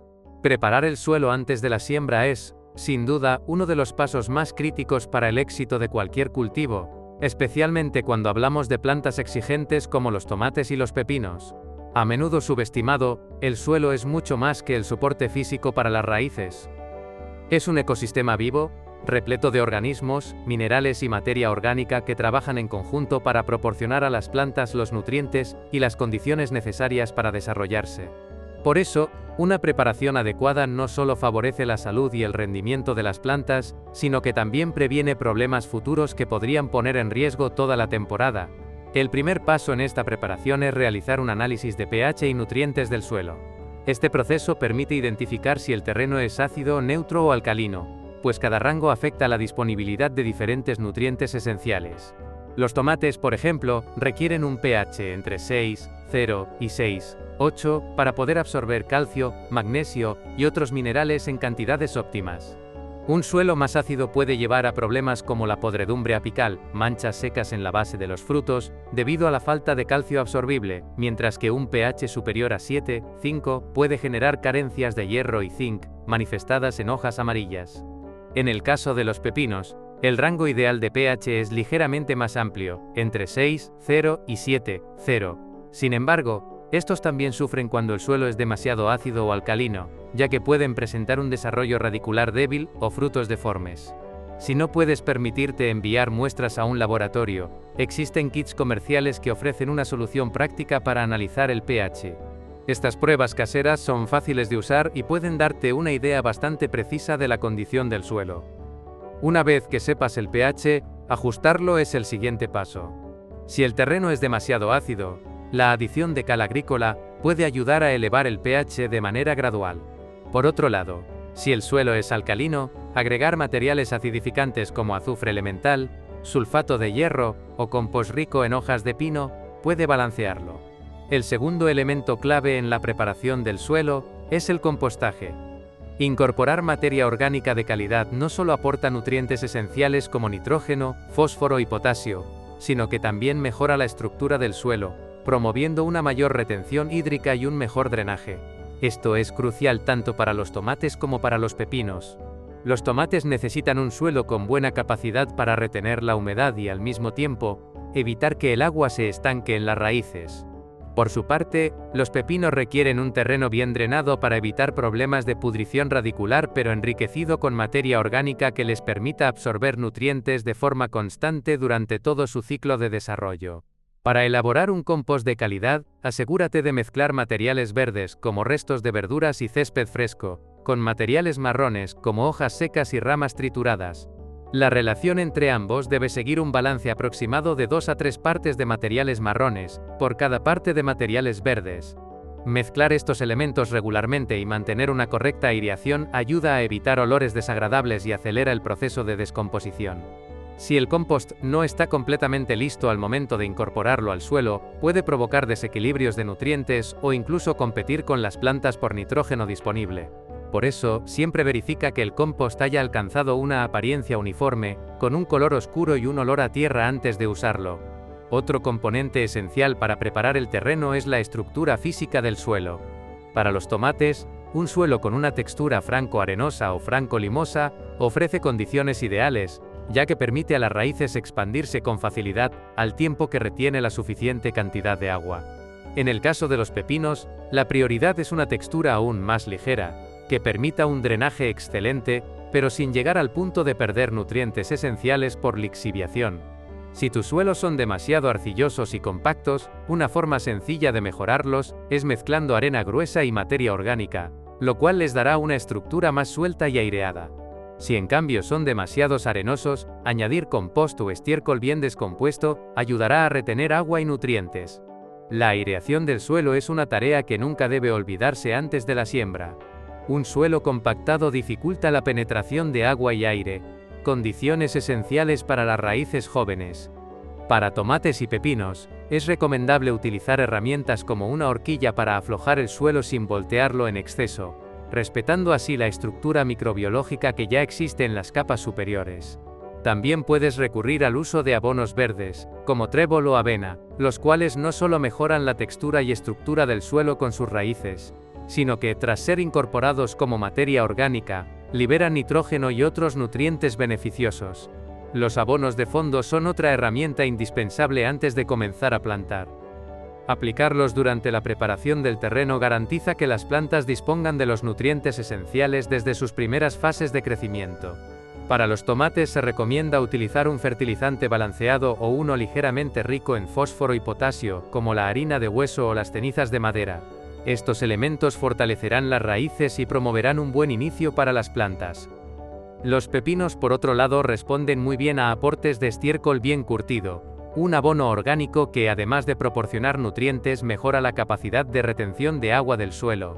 Preparar el suelo antes de la siembra es, sin duda, uno de los pasos más críticos para el éxito de cualquier cultivo, especialmente cuando hablamos de plantas exigentes como los tomates y los pepinos. A menudo subestimado, el suelo es mucho más que el soporte físico para las raíces. Es un ecosistema vivo, repleto de organismos, minerales y materia orgánica que trabajan en conjunto para proporcionar a las plantas los nutrientes y las condiciones necesarias para desarrollarse. Por eso, una preparación adecuada no solo favorece la salud y el rendimiento de las plantas, sino que también previene problemas futuros que podrían poner en riesgo toda la temporada. El primer paso en esta preparación es realizar un análisis de pH y nutrientes del suelo. Este proceso permite identificar si el terreno es ácido, neutro o alcalino, pues cada rango afecta la disponibilidad de diferentes nutrientes esenciales. Los tomates, por ejemplo, requieren un pH entre 6, 0 y 6, 8 para poder absorber calcio, magnesio y otros minerales en cantidades óptimas. Un suelo más ácido puede llevar a problemas como la podredumbre apical, manchas secas en la base de los frutos, debido a la falta de calcio absorbible, mientras que un pH superior a 7, 5 puede generar carencias de hierro y zinc, manifestadas en hojas amarillas. En el caso de los pepinos, el rango ideal de pH es ligeramente más amplio, entre 6, 0 y 7, 0. Sin embargo, estos también sufren cuando el suelo es demasiado ácido o alcalino, ya que pueden presentar un desarrollo radicular débil o frutos deformes. Si no puedes permitirte enviar muestras a un laboratorio, existen kits comerciales que ofrecen una solución práctica para analizar el pH. Estas pruebas caseras son fáciles de usar y pueden darte una idea bastante precisa de la condición del suelo. Una vez que sepas el pH, ajustarlo es el siguiente paso. Si el terreno es demasiado ácido, la adición de cal agrícola puede ayudar a elevar el pH de manera gradual. Por otro lado, si el suelo es alcalino, agregar materiales acidificantes como azufre elemental, sulfato de hierro o compost rico en hojas de pino puede balancearlo. El segundo elemento clave en la preparación del suelo es el compostaje. Incorporar materia orgánica de calidad no solo aporta nutrientes esenciales como nitrógeno, fósforo y potasio, sino que también mejora la estructura del suelo, promoviendo una mayor retención hídrica y un mejor drenaje. Esto es crucial tanto para los tomates como para los pepinos. Los tomates necesitan un suelo con buena capacidad para retener la humedad y al mismo tiempo, evitar que el agua se estanque en las raíces. Por su parte, los pepinos requieren un terreno bien drenado para evitar problemas de pudrición radicular pero enriquecido con materia orgánica que les permita absorber nutrientes de forma constante durante todo su ciclo de desarrollo. Para elaborar un compost de calidad, asegúrate de mezclar materiales verdes, como restos de verduras y césped fresco, con materiales marrones, como hojas secas y ramas trituradas. La relación entre ambos debe seguir un balance aproximado de 2 a 3 partes de materiales marrones, por cada parte de materiales verdes. Mezclar estos elementos regularmente y mantener una correcta aireación ayuda a evitar olores desagradables y acelera el proceso de descomposición. Si el compost no está completamente listo al momento de incorporarlo al suelo, puede provocar desequilibrios de nutrientes o incluso competir con las plantas por nitrógeno disponible. Por eso, siempre verifica que el compost haya alcanzado una apariencia uniforme, con un color oscuro y un olor a tierra antes de usarlo. Otro componente esencial para preparar el terreno es la estructura física del suelo. Para los tomates, un suelo con una textura franco-arenosa o franco-limosa ofrece condiciones ideales, ya que permite a las raíces expandirse con facilidad, al tiempo que retiene la suficiente cantidad de agua. En el caso de los pepinos, la prioridad es una textura aún más ligera, que permita un drenaje excelente, pero sin llegar al punto de perder nutrientes esenciales por lixiviación. Si tus suelos son demasiado arcillosos y compactos, una forma sencilla de mejorarlos es mezclando arena gruesa y materia orgánica, lo cual les dará una estructura más suelta y aireada. Si en cambio son demasiados arenosos, añadir compost o estiércol bien descompuesto ayudará a retener agua y nutrientes. La aireación del suelo es una tarea que nunca debe olvidarse antes de la siembra. Un suelo compactado dificulta la penetración de agua y aire, condiciones esenciales para las raíces jóvenes. Para tomates y pepinos, es recomendable utilizar herramientas como una horquilla para aflojar el suelo sin voltearlo en exceso, respetando así la estructura microbiológica que ya existe en las capas superiores. También puedes recurrir al uso de abonos verdes, como trébol o avena, los cuales no solo mejoran la textura y estructura del suelo con sus raíces, sino que, tras ser incorporados como materia orgánica, liberan nitrógeno y otros nutrientes beneficiosos. Los abonos de fondo son otra herramienta indispensable antes de comenzar a plantar. Aplicarlos durante la preparación del terreno garantiza que las plantas dispongan de los nutrientes esenciales desde sus primeras fases de crecimiento. Para los tomates se recomienda utilizar un fertilizante balanceado o uno ligeramente rico en fósforo y potasio, como la harina de hueso o las cenizas de madera. Estos elementos fortalecerán las raíces y promoverán un buen inicio para las plantas. Los pepinos, por otro lado, responden muy bien a aportes de estiércol bien curtido, un abono orgánico que, además de proporcionar nutrientes, mejora la capacidad de retención de agua del suelo.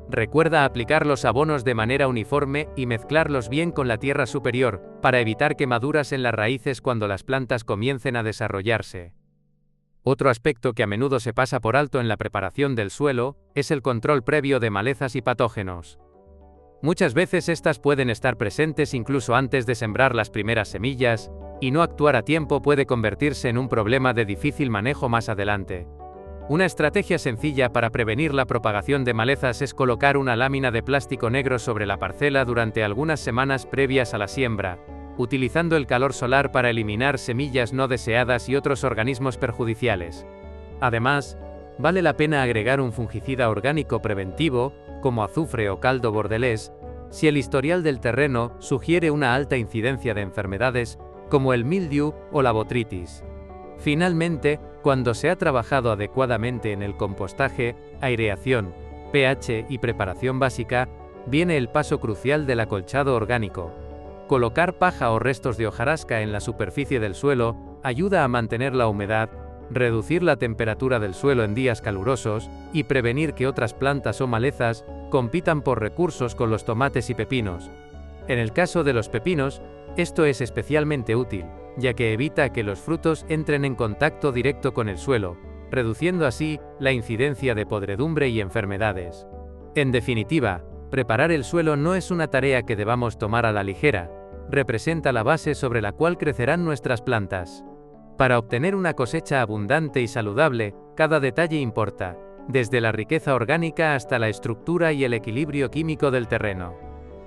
Recuerda aplicar los abonos de manera uniforme y mezclarlos bien con la tierra superior, para evitar quemaduras en las raíces cuando las plantas comiencen a desarrollarse. Otro aspecto que a menudo se pasa por alto en la preparación del suelo es el control previo de malezas y patógenos. Muchas veces estas pueden estar presentes incluso antes de sembrar las primeras semillas, y no actuar a tiempo puede convertirse en un problema de difícil manejo más adelante. Una estrategia sencilla para prevenir la propagación de malezas es colocar una lámina de plástico negro sobre la parcela durante algunas semanas previas a la siembra, utilizando el calor solar para eliminar semillas no deseadas y otros organismos perjudiciales. Además, vale la pena agregar un fungicida orgánico preventivo, como azufre o caldo bordelés, si el historial del terreno sugiere una alta incidencia de enfermedades, como el mildiu o la botrytis. Finalmente, cuando se ha trabajado adecuadamente en el compostaje, aireación, pH y preparación básica, viene el paso crucial del acolchado orgánico. Colocar paja o restos de hojarasca en la superficie del suelo ayuda a mantener la humedad, reducir la temperatura del suelo en días calurosos y prevenir que otras plantas o malezas compitan por recursos con los tomates y pepinos. En el caso de los pepinos, esto es especialmente útil, ya que evita que los frutos entren en contacto directo con el suelo, reduciendo así la incidencia de podredumbre y enfermedades. En definitiva, preparar el suelo no es una tarea que debamos tomar a la ligera, representa la base sobre la cual crecerán nuestras plantas. Para obtener una cosecha abundante y saludable, cada detalle importa, desde la riqueza orgánica hasta la estructura y el equilibrio químico del terreno.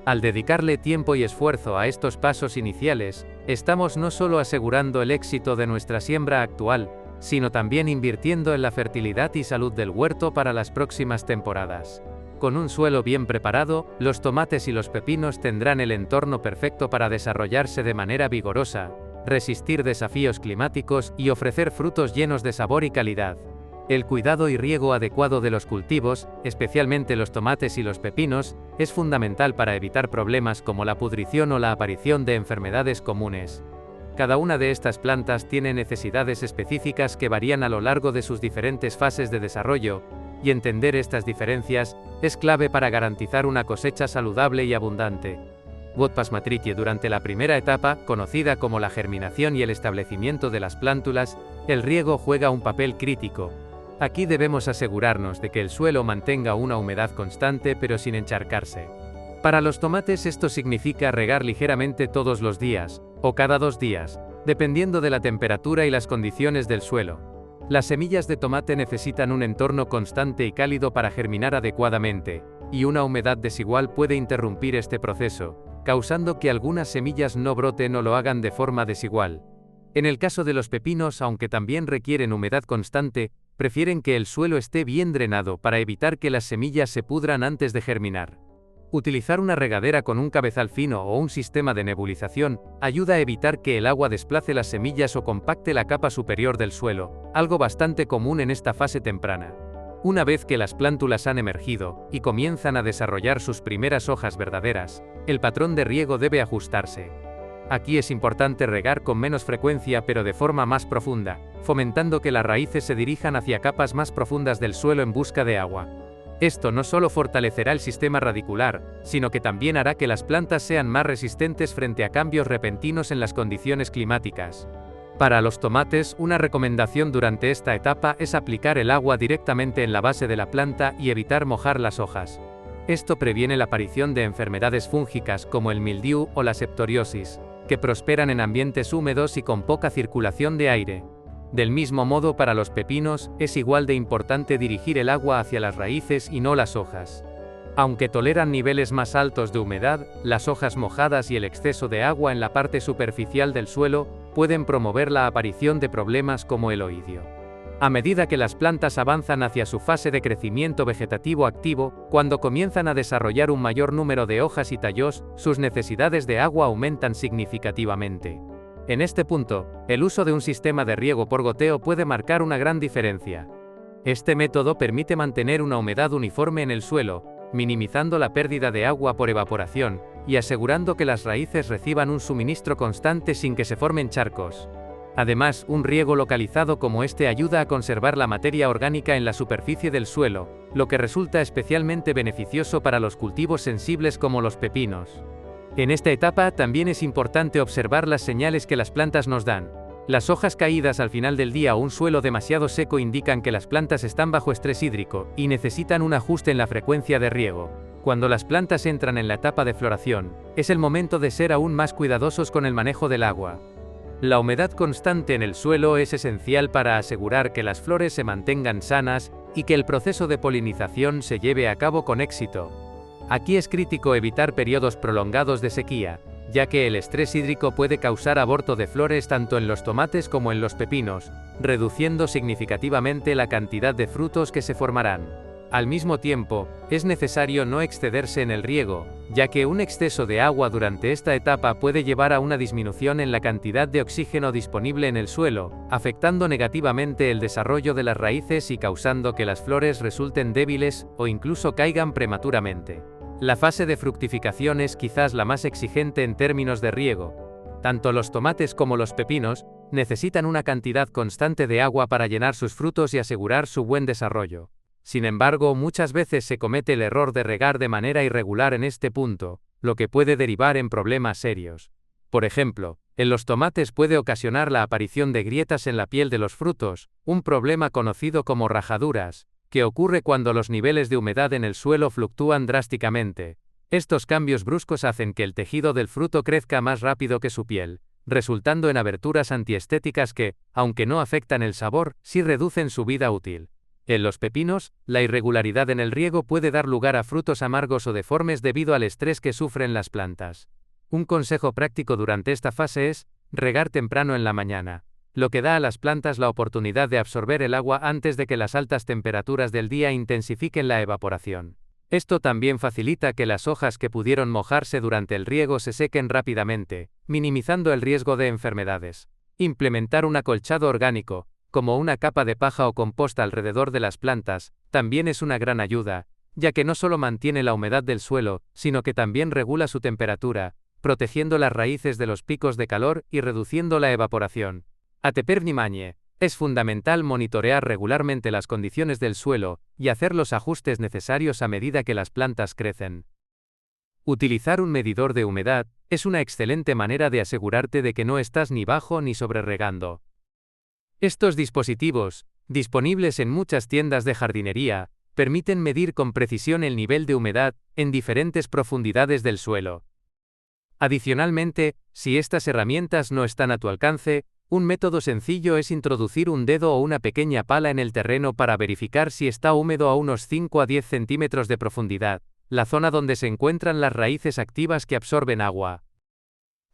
Al dedicarle tiempo y esfuerzo a estos pasos iniciales, estamos no solo asegurando el éxito de nuestra siembra actual, sino también invirtiendo en la fertilidad y salud del huerto para las próximas temporadas. Con un suelo bien preparado, los tomates y los pepinos tendrán el entorno perfecto para desarrollarse de manera vigorosa, resistir desafíos climáticos y ofrecer frutos llenos de sabor y calidad. El cuidado y riego adecuado de los cultivos, especialmente los tomates y los pepinos, es fundamental para evitar problemas como la pudrición o la aparición de enfermedades comunes. Cada una de estas plantas tiene necesidades específicas que varían a lo largo de sus diferentes fases de desarrollo, y entender estas diferencias es clave para garantizar una cosecha saludable y abundante. Pasmatritie. Durante la primera etapa, conocida como la germinación y el establecimiento de las plántulas, el riego juega un papel crítico. Aquí debemos asegurarnos de que el suelo mantenga una humedad constante pero sin encharcarse. Para los tomates esto significa regar ligeramente todos los días, o cada 2 días, dependiendo de la temperatura y las condiciones del suelo. Las semillas de tomate necesitan un entorno constante y cálido para germinar adecuadamente, y una humedad desigual puede interrumpir este proceso, causando que algunas semillas no broten o lo hagan de forma desigual. En el caso de los pepinos, aunque también requieren humedad constante, prefieren que el suelo esté bien drenado para evitar que las semillas se pudran antes de germinar. Utilizar una regadera con un cabezal fino o un sistema de nebulización ayuda a evitar que el agua desplace las semillas o compacte la capa superior del suelo, algo bastante común en esta fase temprana. Una vez que las plántulas han emergido y comienzan a desarrollar sus primeras hojas verdaderas, el patrón de riego debe ajustarse. Aquí es importante regar con menos frecuencia pero de forma más profunda, fomentando que las raíces se dirijan hacia capas más profundas del suelo en busca de agua. Esto no solo fortalecerá el sistema radicular, sino que también hará que las plantas sean más resistentes frente a cambios repentinos en las condiciones climáticas. Para los tomates, una recomendación durante esta etapa es aplicar el agua directamente en la base de la planta y evitar mojar las hojas. Esto previene la aparición de enfermedades fúngicas como el mildiu o la septoriosis, que prosperan en ambientes húmedos y con poca circulación de aire. Del mismo modo, para los pepinos, es igual de importante dirigir el agua hacia las raíces y no las hojas. Aunque toleran niveles más altos de humedad, las hojas mojadas y el exceso de agua en la parte superficial del suelo pueden promover la aparición de problemas como el oidio. A medida que las plantas avanzan hacia su fase de crecimiento vegetativo activo, cuando comienzan a desarrollar un mayor número de hojas y tallos, sus necesidades de agua aumentan significativamente. En este punto, el uso de un sistema de riego por goteo puede marcar una gran diferencia. Este método permite mantener una humedad uniforme en el suelo, minimizando la pérdida de agua por evaporación, y asegurando que las raíces reciban un suministro constante sin que se formen charcos. Además, un riego localizado como este ayuda a conservar la materia orgánica en la superficie del suelo, lo que resulta especialmente beneficioso para los cultivos sensibles como los pepinos. En esta etapa también es importante observar las señales que las plantas nos dan. Las hojas caídas al final del día o un suelo demasiado seco indican que las plantas están bajo estrés hídrico y necesitan un ajuste en la frecuencia de riego. Cuando las plantas entran en la etapa de floración, es el momento de ser aún más cuidadosos con el manejo del agua. La humedad constante en el suelo es esencial para asegurar que las flores se mantengan sanas y que el proceso de polinización se lleve a cabo con éxito. Aquí es crítico evitar periodos prolongados de sequía, ya que el estrés hídrico puede causar aborto de flores tanto en los tomates como en los pepinos, reduciendo significativamente la cantidad de frutos que se formarán. Al mismo tiempo, es necesario no excederse en el riego, ya que un exceso de agua durante esta etapa puede llevar a una disminución en la cantidad de oxígeno disponible en el suelo, afectando negativamente el desarrollo de las raíces y causando que las flores resulten débiles o incluso caigan prematuramente. La fase de fructificación es quizás la más exigente en términos de riego. Tanto los tomates como los pepinos necesitan una cantidad constante de agua para llenar sus frutos y asegurar su buen desarrollo. Sin embargo, muchas veces se comete el error de regar de manera irregular en este punto, lo que puede derivar en problemas serios. Por ejemplo, en los tomates puede ocasionar la aparición de grietas en la piel de los frutos, un problema conocido como rajaduras, que ocurre cuando los niveles de humedad en el suelo fluctúan drásticamente. Estos cambios bruscos hacen que el tejido del fruto crezca más rápido que su piel, resultando en aberturas antiestéticas que, aunque no afectan el sabor, sí reducen su vida útil. En los pepinos, la irregularidad en el riego puede dar lugar a frutos amargos o deformes debido al estrés que sufren las plantas. Un consejo práctico durante esta fase es regar temprano en la mañana, lo que da a las plantas la oportunidad de absorber el agua antes de que las altas temperaturas del día intensifiquen la evaporación. Esto también facilita que las hojas que pudieron mojarse durante el riego se sequen rápidamente, minimizando el riesgo de enfermedades. Implementar un acolchado orgánico, como una capa de paja o composta alrededor de las plantas, también es una gran ayuda, ya que no solo mantiene la humedad del suelo, sino que también regula su temperatura, protegiendo las raíces de los picos de calor y reduciendo la evaporación. Es fundamental monitorear regularmente las condiciones del suelo y hacer los ajustes necesarios a medida que las plantas crecen. Utilizar un medidor de humedad es una excelente manera de asegurarte de que no estás ni bajo ni sobreregando. Estos dispositivos, disponibles en muchas tiendas de jardinería, permiten medir con precisión el nivel de humedad en diferentes profundidades del suelo. Adicionalmente, si estas herramientas no están a tu alcance, un método sencillo es introducir un dedo o una pequeña pala en el terreno para verificar si está húmedo a unos 5 a 10 centímetros de profundidad, la zona donde se encuentran las raíces activas que absorben agua.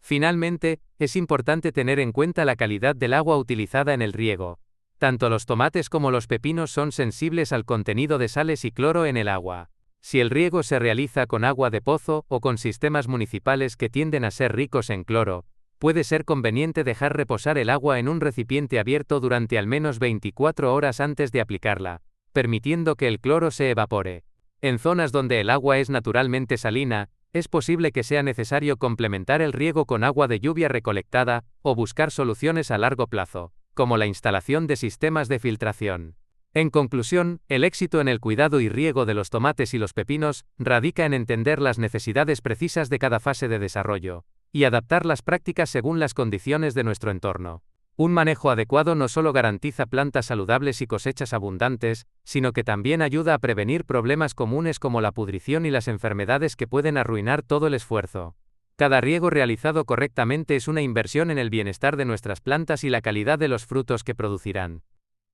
Finalmente, es importante tener en cuenta la calidad del agua utilizada en el riego. Tanto los tomates como los pepinos son sensibles al contenido de sales y cloro en el agua. Si el riego se realiza con agua de pozo o con sistemas municipales que tienden a ser ricos en cloro, puede ser conveniente dejar reposar el agua en un recipiente abierto durante al menos 24 horas antes de aplicarla. permitiendo que el cloro se evapore. En zonas donde el agua es naturalmente salina, es posible que sea necesario complementar el riego con agua de lluvia recolectada, o buscar soluciones a largo plazo, como la instalación de sistemas de filtración. En conclusión, el éxito en el cuidado y riego de los tomates y los pepinos radica en entender las necesidades precisas de cada fase de desarrollo, y adaptar las prácticas según las condiciones de nuestro entorno. Un manejo adecuado no solo garantiza plantas saludables y cosechas abundantes, sino que también ayuda a prevenir problemas comunes como la pudrición y las enfermedades que pueden arruinar todo el esfuerzo. Cada riego realizado correctamente es una inversión en el bienestar de nuestras plantas y la calidad de los frutos que producirán.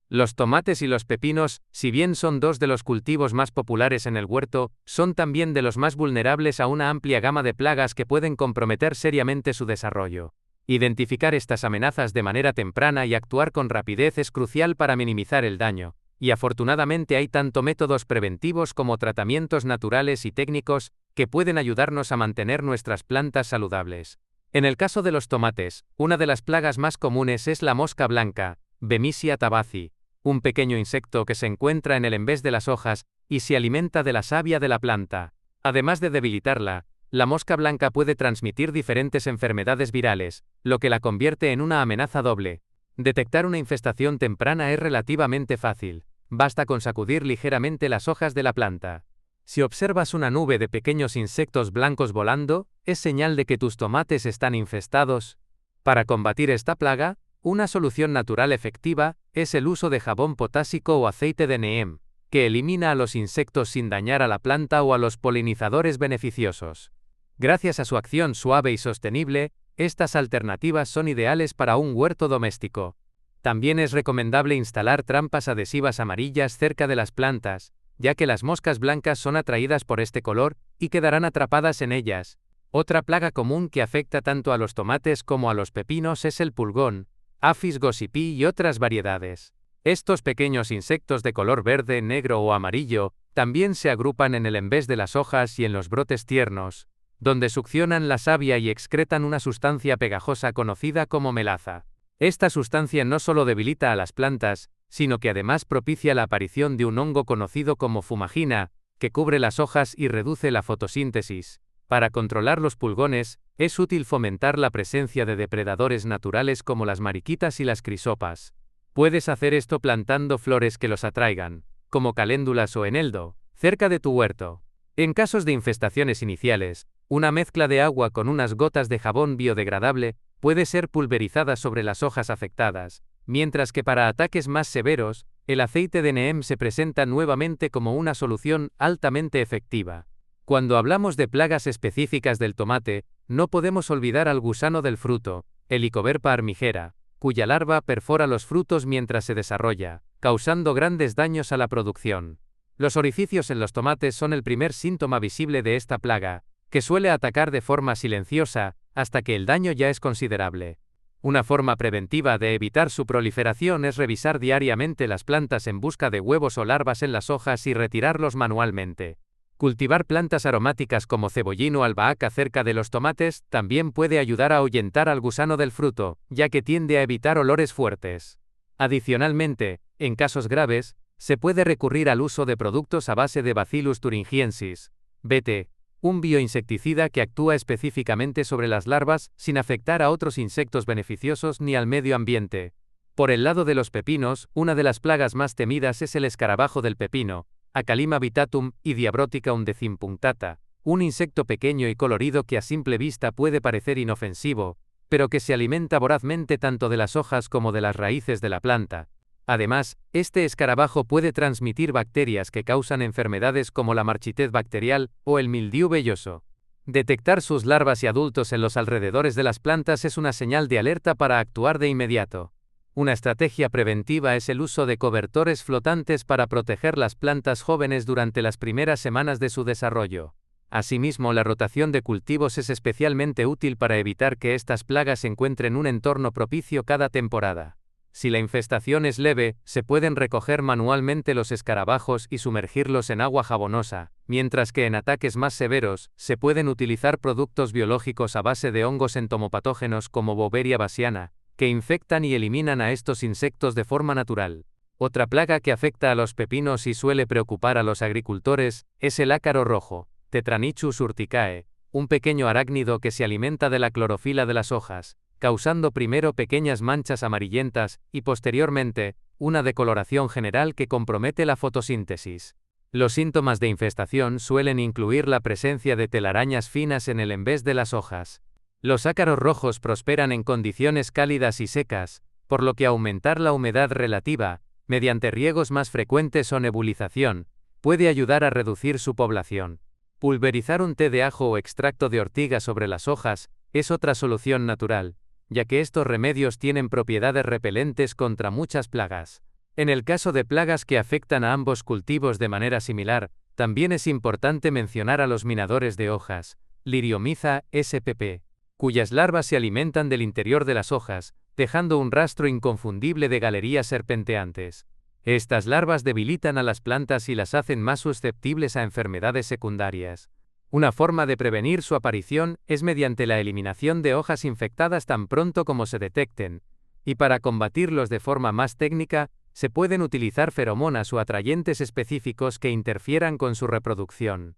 Los tomates y los pepinos, si bien son dos de los cultivos más populares en el huerto, son también de los más vulnerables a una amplia gama de plagas que pueden comprometer seriamente su desarrollo. Identificar estas amenazas de manera temprana y actuar con rapidez es crucial para minimizar el daño, y afortunadamente hay tanto métodos preventivos como tratamientos naturales y técnicos que pueden ayudarnos a mantener nuestras plantas saludables. En el caso de los tomates, una de las plagas más comunes es la mosca blanca, Bemisia tabaci, un pequeño insecto que se encuentra en el envés de las hojas y se alimenta de la savia de la planta. Además de debilitarla, la mosca blanca puede transmitir diferentes enfermedades virales, lo que la convierte en una amenaza doble. Detectar una infestación temprana es relativamente fácil, basta con sacudir ligeramente las hojas de la planta. Si observas una nube de pequeños insectos blancos volando, es señal de que tus tomates están infestados. Para combatir esta plaga, una solución natural efectiva es el uso de jabón potásico o aceite de neem, que elimina a los insectos sin dañar a la planta o a los polinizadores beneficiosos. Gracias a su acción suave y sostenible, estas alternativas son ideales para un huerto doméstico. También es recomendable instalar trampas adhesivas amarillas cerca de las plantas, ya que las moscas blancas son atraídas por este color y quedarán atrapadas en ellas. Otra plaga común que afecta tanto a los tomates como a los pepinos es el pulgón, Aphis gossypii y otras variedades. Estos pequeños insectos de color verde, negro o amarillo también se agrupan en el envés de las hojas y en los brotes tiernos, donde succionan la savia y excretan una sustancia pegajosa conocida como melaza. Esta sustancia no solo debilita a las plantas, sino que además propicia la aparición de un hongo conocido como fumagina, que cubre las hojas y reduce la fotosíntesis. Para controlar los pulgones, es útil fomentar la presencia de depredadores naturales como las mariquitas y las crisopas. Puedes hacer esto plantando flores que los atraigan, como caléndulas o eneldo, cerca de tu huerto. En casos de infestaciones iniciales, una mezcla de agua con unas gotas de jabón biodegradable puede ser pulverizada sobre las hojas afectadas, mientras que para ataques más severos, el aceite de neem se presenta nuevamente como una solución altamente efectiva. Cuando hablamos de plagas específicas del tomate, no podemos olvidar al gusano del fruto, Helicoverpa armigera, cuya larva perfora los frutos mientras se desarrolla, causando grandes daños a la producción. Los orificios en los tomates son el primer síntoma visible de esta plaga, que suele atacar de forma silenciosa, hasta que el daño ya es considerable. Una forma preventiva de evitar su proliferación es revisar diariamente las plantas en busca de huevos o larvas en las hojas y retirarlos manualmente. Cultivar plantas aromáticas como cebollín o albahaca cerca de los tomates también puede ayudar a ahuyentar al gusano del fruto, ya que tiende a evitar olores fuertes. Adicionalmente, en casos graves, se puede recurrir al uso de productos a base de Bacillus thuringiensis, BT, un bioinsecticida que actúa específicamente sobre las larvas sin afectar a otros insectos beneficiosos ni al medio ambiente. Por el lado de los pepinos, una de las plagas más temidas es el escarabajo del pepino, Acalima vitatum y Diabrotica undecimpunctata, un insecto pequeño y colorido que a simple vista puede parecer inofensivo, pero que se alimenta vorazmente tanto de las hojas como de las raíces de la planta. Además, este escarabajo puede transmitir bacterias que causan enfermedades como la marchitez bacterial o el mildiu velloso. Detectar sus larvas y adultos en los alrededores de las plantas es una señal de alerta para actuar de inmediato. Una estrategia preventiva es el uso de cobertores flotantes para proteger las plantas jóvenes durante las primeras semanas de su desarrollo. Asimismo, la rotación de cultivos es especialmente útil para evitar que estas plagas encuentren un entorno propicio cada temporada. Si la infestación es leve, se pueden recoger manualmente los escarabajos y sumergirlos en agua jabonosa, mientras que en ataques más severos, se pueden utilizar productos biológicos a base de hongos entomopatógenos como Boveria bassiana, que infectan y eliminan a estos insectos de forma natural. Otra plaga que afecta a los pepinos y suele preocupar a los agricultores es el ácaro rojo, Tetranychus urticae, un pequeño arácnido que se alimenta de la clorofila de las hojas, causando primero pequeñas manchas amarillentas y posteriormente una decoloración general que compromete la fotosíntesis. Los síntomas de infestación suelen incluir la presencia de telarañas finas en el envés de las hojas. Los ácaros rojos prosperan en condiciones cálidas y secas, por lo que aumentar la humedad relativa, mediante riegos más frecuentes o nebulización, puede ayudar a reducir su población. Pulverizar un té de ajo o extracto de ortiga sobre las hojas es otra solución natural, ya que estos remedios tienen propiedades repelentes contra muchas plagas. En el caso de plagas que afectan a ambos cultivos de manera similar, también es importante mencionar a los minadores de hojas, Liriomyza spp, cuyas larvas se alimentan del interior de las hojas, dejando un rastro inconfundible de galerías serpenteantes. Estas larvas debilitan a las plantas y las hacen más susceptibles a enfermedades secundarias. Una forma de prevenir su aparición es mediante la eliminación de hojas infectadas tan pronto como se detecten, y para combatirlos de forma más técnica, se pueden utilizar feromonas o atrayentes específicos que interfieran con su reproducción.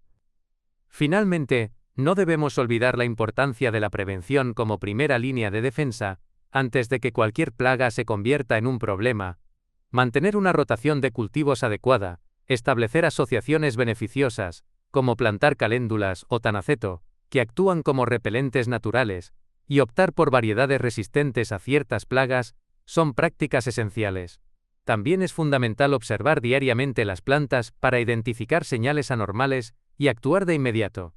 Finalmente, no debemos olvidar la importancia de la prevención como primera línea de defensa, antes de que cualquier plaga se convierta en un problema. Mantener una rotación de cultivos adecuada, establecer asociaciones beneficiosas, como plantar caléndulas o tanaceto, que actúan como repelentes naturales, y optar por variedades resistentes a ciertas plagas, son prácticas esenciales. También es fundamental observar diariamente las plantas para identificar señales anormales y actuar de inmediato.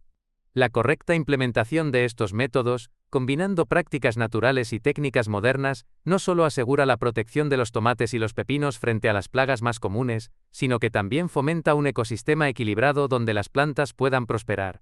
La correcta implementación de estos métodos, combinando prácticas naturales y técnicas modernas, no solo asegura la protección de los tomates y los pepinos frente a las plagas más comunes, sino que también fomenta un ecosistema equilibrado donde las plantas puedan prosperar.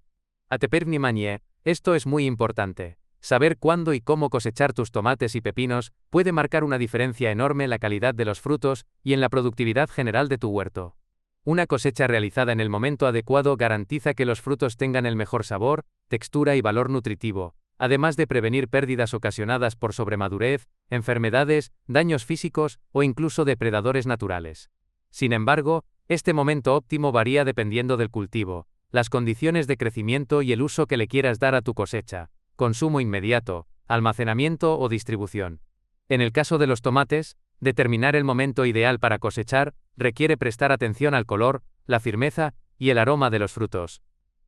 A teper vнимание, esto es muy importante. Saber cuándo y cómo cosechar tus tomates y pepinos puede marcar una diferencia enorme en la calidad de los frutos y en la productividad general de tu huerto. Una cosecha realizada en el momento adecuado garantiza que los frutos tengan el mejor sabor, textura y valor nutritivo, además de prevenir pérdidas ocasionadas por sobremadurez, enfermedades, daños físicos o incluso depredadores naturales. Sin embargo, este momento óptimo varía dependiendo del cultivo, las condiciones de crecimiento y el uso que le quieras dar a tu cosecha, consumo inmediato, almacenamiento o distribución. En el caso de los tomates, determinar el momento ideal para cosechar requiere prestar atención al color, la firmeza y el aroma de los frutos.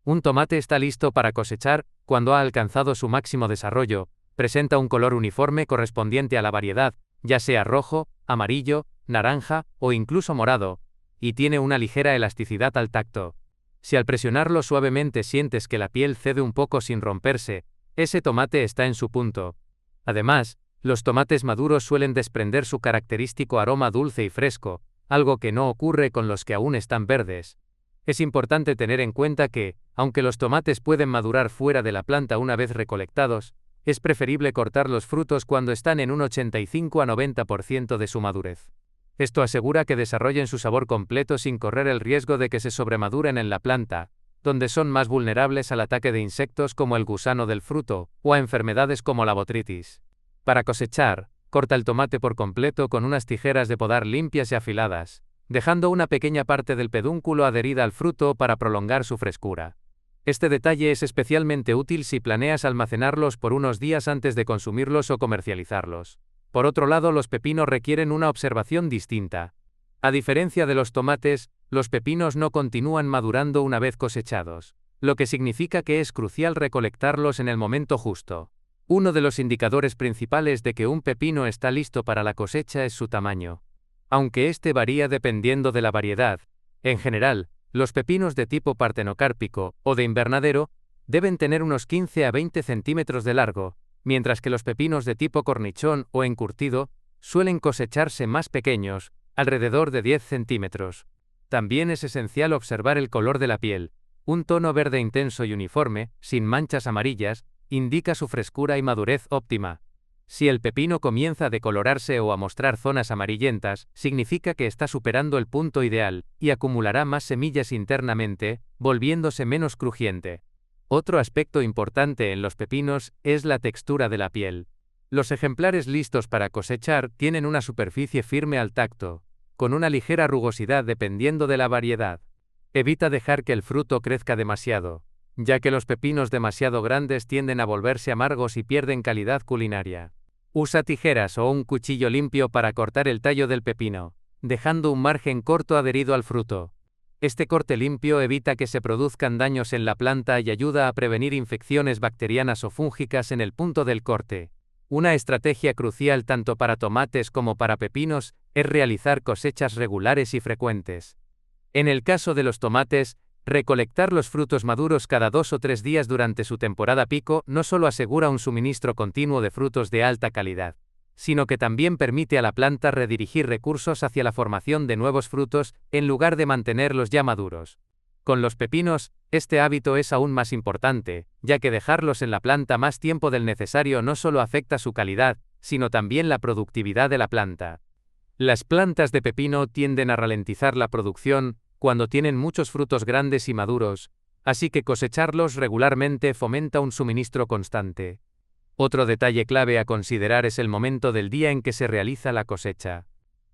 Un tomate está listo para cosechar cuando ha alcanzado su máximo desarrollo, presenta un color uniforme correspondiente a la variedad, ya sea rojo, amarillo, naranja o incluso morado, y tiene una ligera elasticidad al tacto. Si al presionarlo suavemente sientes que la piel cede un poco sin romperse, ese tomate está en su punto. Además, los tomates maduros suelen desprender su característico aroma dulce y fresco, algo que no ocurre con los que aún están verdes. Es importante tener en cuenta que, aunque los tomates pueden madurar fuera de la planta una vez recolectados, es preferible cortar los frutos cuando están en un 85 a 90% de su madurez. Esto asegura que desarrollen su sabor completo sin correr el riesgo de que se sobremaduren en la planta, donde son más vulnerables al ataque de insectos como el gusano del fruto, o a enfermedades como la botrytis. Para cosechar, corta el tomate por completo con unas tijeras de podar limpias y afiladas, dejando una pequeña parte del pedúnculo adherida al fruto para prolongar su frescura. Este detalle es especialmente útil si planeas almacenarlos por unos días antes de consumirlos o comercializarlos. Por otro lado, los pepinos requieren una observación distinta. A diferencia de los tomates, los pepinos no continúan madurando una vez cosechados, lo que significa que es crucial recolectarlos en el momento justo. Uno de los indicadores principales de que un pepino está listo para la cosecha es su tamaño. Aunque este varía dependiendo de la variedad, en general, los pepinos de tipo partenocárpico o de invernadero deben tener unos 15 a 20 centímetros de largo, mientras que los pepinos de tipo cornichón o encurtido suelen cosecharse más pequeños, alrededor de 10 centímetros. También es esencial observar el color de la piel. Un tono verde intenso y uniforme, sin manchas amarillas, indica su frescura y madurez óptima. Si el pepino comienza a decolorarse o a mostrar zonas amarillentas, significa que está superando el punto ideal, y acumulará más semillas internamente, volviéndose menos crujiente. Otro aspecto importante en los pepinos es la textura de la piel. Los ejemplares listos para cosechar tienen una superficie firme al tacto, con una ligera rugosidad dependiendo de la variedad. Evita dejar que el fruto crezca demasiado, ya que los pepinos demasiado grandes tienden a volverse amargos y pierden calidad culinaria. Usa tijeras o un cuchillo limpio para cortar el tallo del pepino, dejando un margen corto adherido al fruto. Este corte limpio evita que se produzcan daños en la planta y ayuda a prevenir infecciones bacterianas o fúngicas en el punto del corte. Una estrategia crucial tanto para tomates como para pepinos es realizar cosechas regulares y frecuentes. En el caso de los tomates, recolectar los frutos maduros cada 2 o 3 días durante su temporada pico no solo asegura un suministro continuo de frutos de alta calidad, sino que también permite a la planta redirigir recursos hacia la formación de nuevos frutos en lugar de mantenerlos ya maduros. Con los pepinos, este hábito es aún más importante, ya que dejarlos en la planta más tiempo del necesario no solo afecta su calidad, sino también la productividad de la planta. Las plantas de pepino tienden a ralentizar la producción cuando tienen muchos frutos grandes y maduros, así que cosecharlos regularmente fomenta un suministro constante. Otro detalle clave a considerar es el momento del día en que se realiza la cosecha.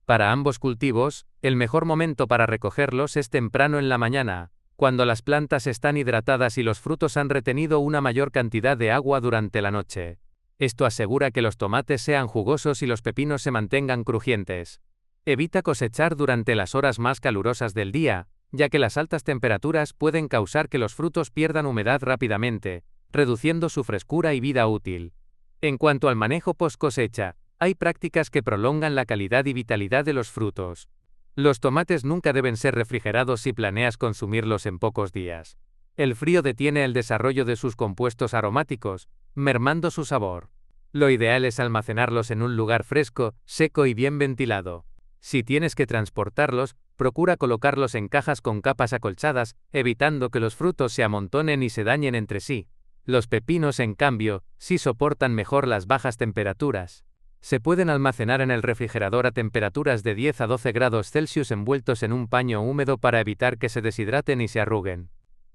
Para ambos cultivos, el mejor momento para recogerlos es temprano en la mañana, cuando las plantas están hidratadas y los frutos han retenido una mayor cantidad de agua durante la noche. Esto asegura que los tomates sean jugosos y los pepinos se mantengan crujientes. Evita cosechar durante las horas más calurosas del día, ya que las altas temperaturas pueden causar que los frutos pierdan humedad rápidamente, reduciendo su frescura y vida útil. En cuanto al manejo post cosecha, hay prácticas que prolongan la calidad y vitalidad de los frutos. Los tomates nunca deben ser refrigerados si planeas consumirlos en pocos días. El frío detiene el desarrollo de sus compuestos aromáticos, mermando su sabor. Lo ideal es almacenarlos en un lugar fresco, seco y bien ventilado. Si tienes que transportarlos, procura colocarlos en cajas con capas acolchadas, evitando que los frutos se amontonen y se dañen entre sí. Los pepinos, en cambio, sí soportan mejor las bajas temperaturas. Se pueden almacenar en el refrigerador a temperaturas de 10 a 12 grados Celsius envueltos en un paño húmedo para evitar que se deshidraten y se arruguen.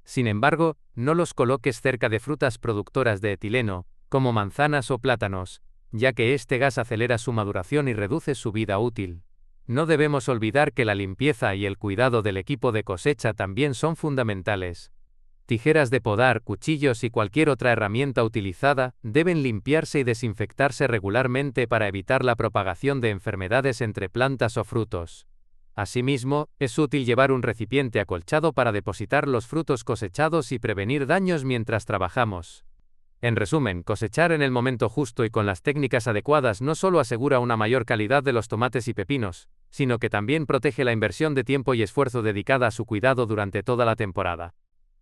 Sin embargo, no los coloques cerca de frutas productoras de etileno, como manzanas o plátanos, ya que este gas acelera su maduración y reduce su vida útil. No debemos olvidar que la limpieza y el cuidado del equipo de cosecha también son fundamentales. Tijeras de podar, cuchillos y cualquier otra herramienta utilizada deben limpiarse y desinfectarse regularmente para evitar la propagación de enfermedades entre plantas o frutos. Asimismo, es útil llevar un recipiente acolchado para depositar los frutos cosechados y prevenir daños mientras trabajamos. En resumen, cosechar en el momento justo y con las técnicas adecuadas no solo asegura una mayor calidad de los tomates y pepinos, sino que también protege la inversión de tiempo y esfuerzo dedicada a su cuidado durante toda la temporada.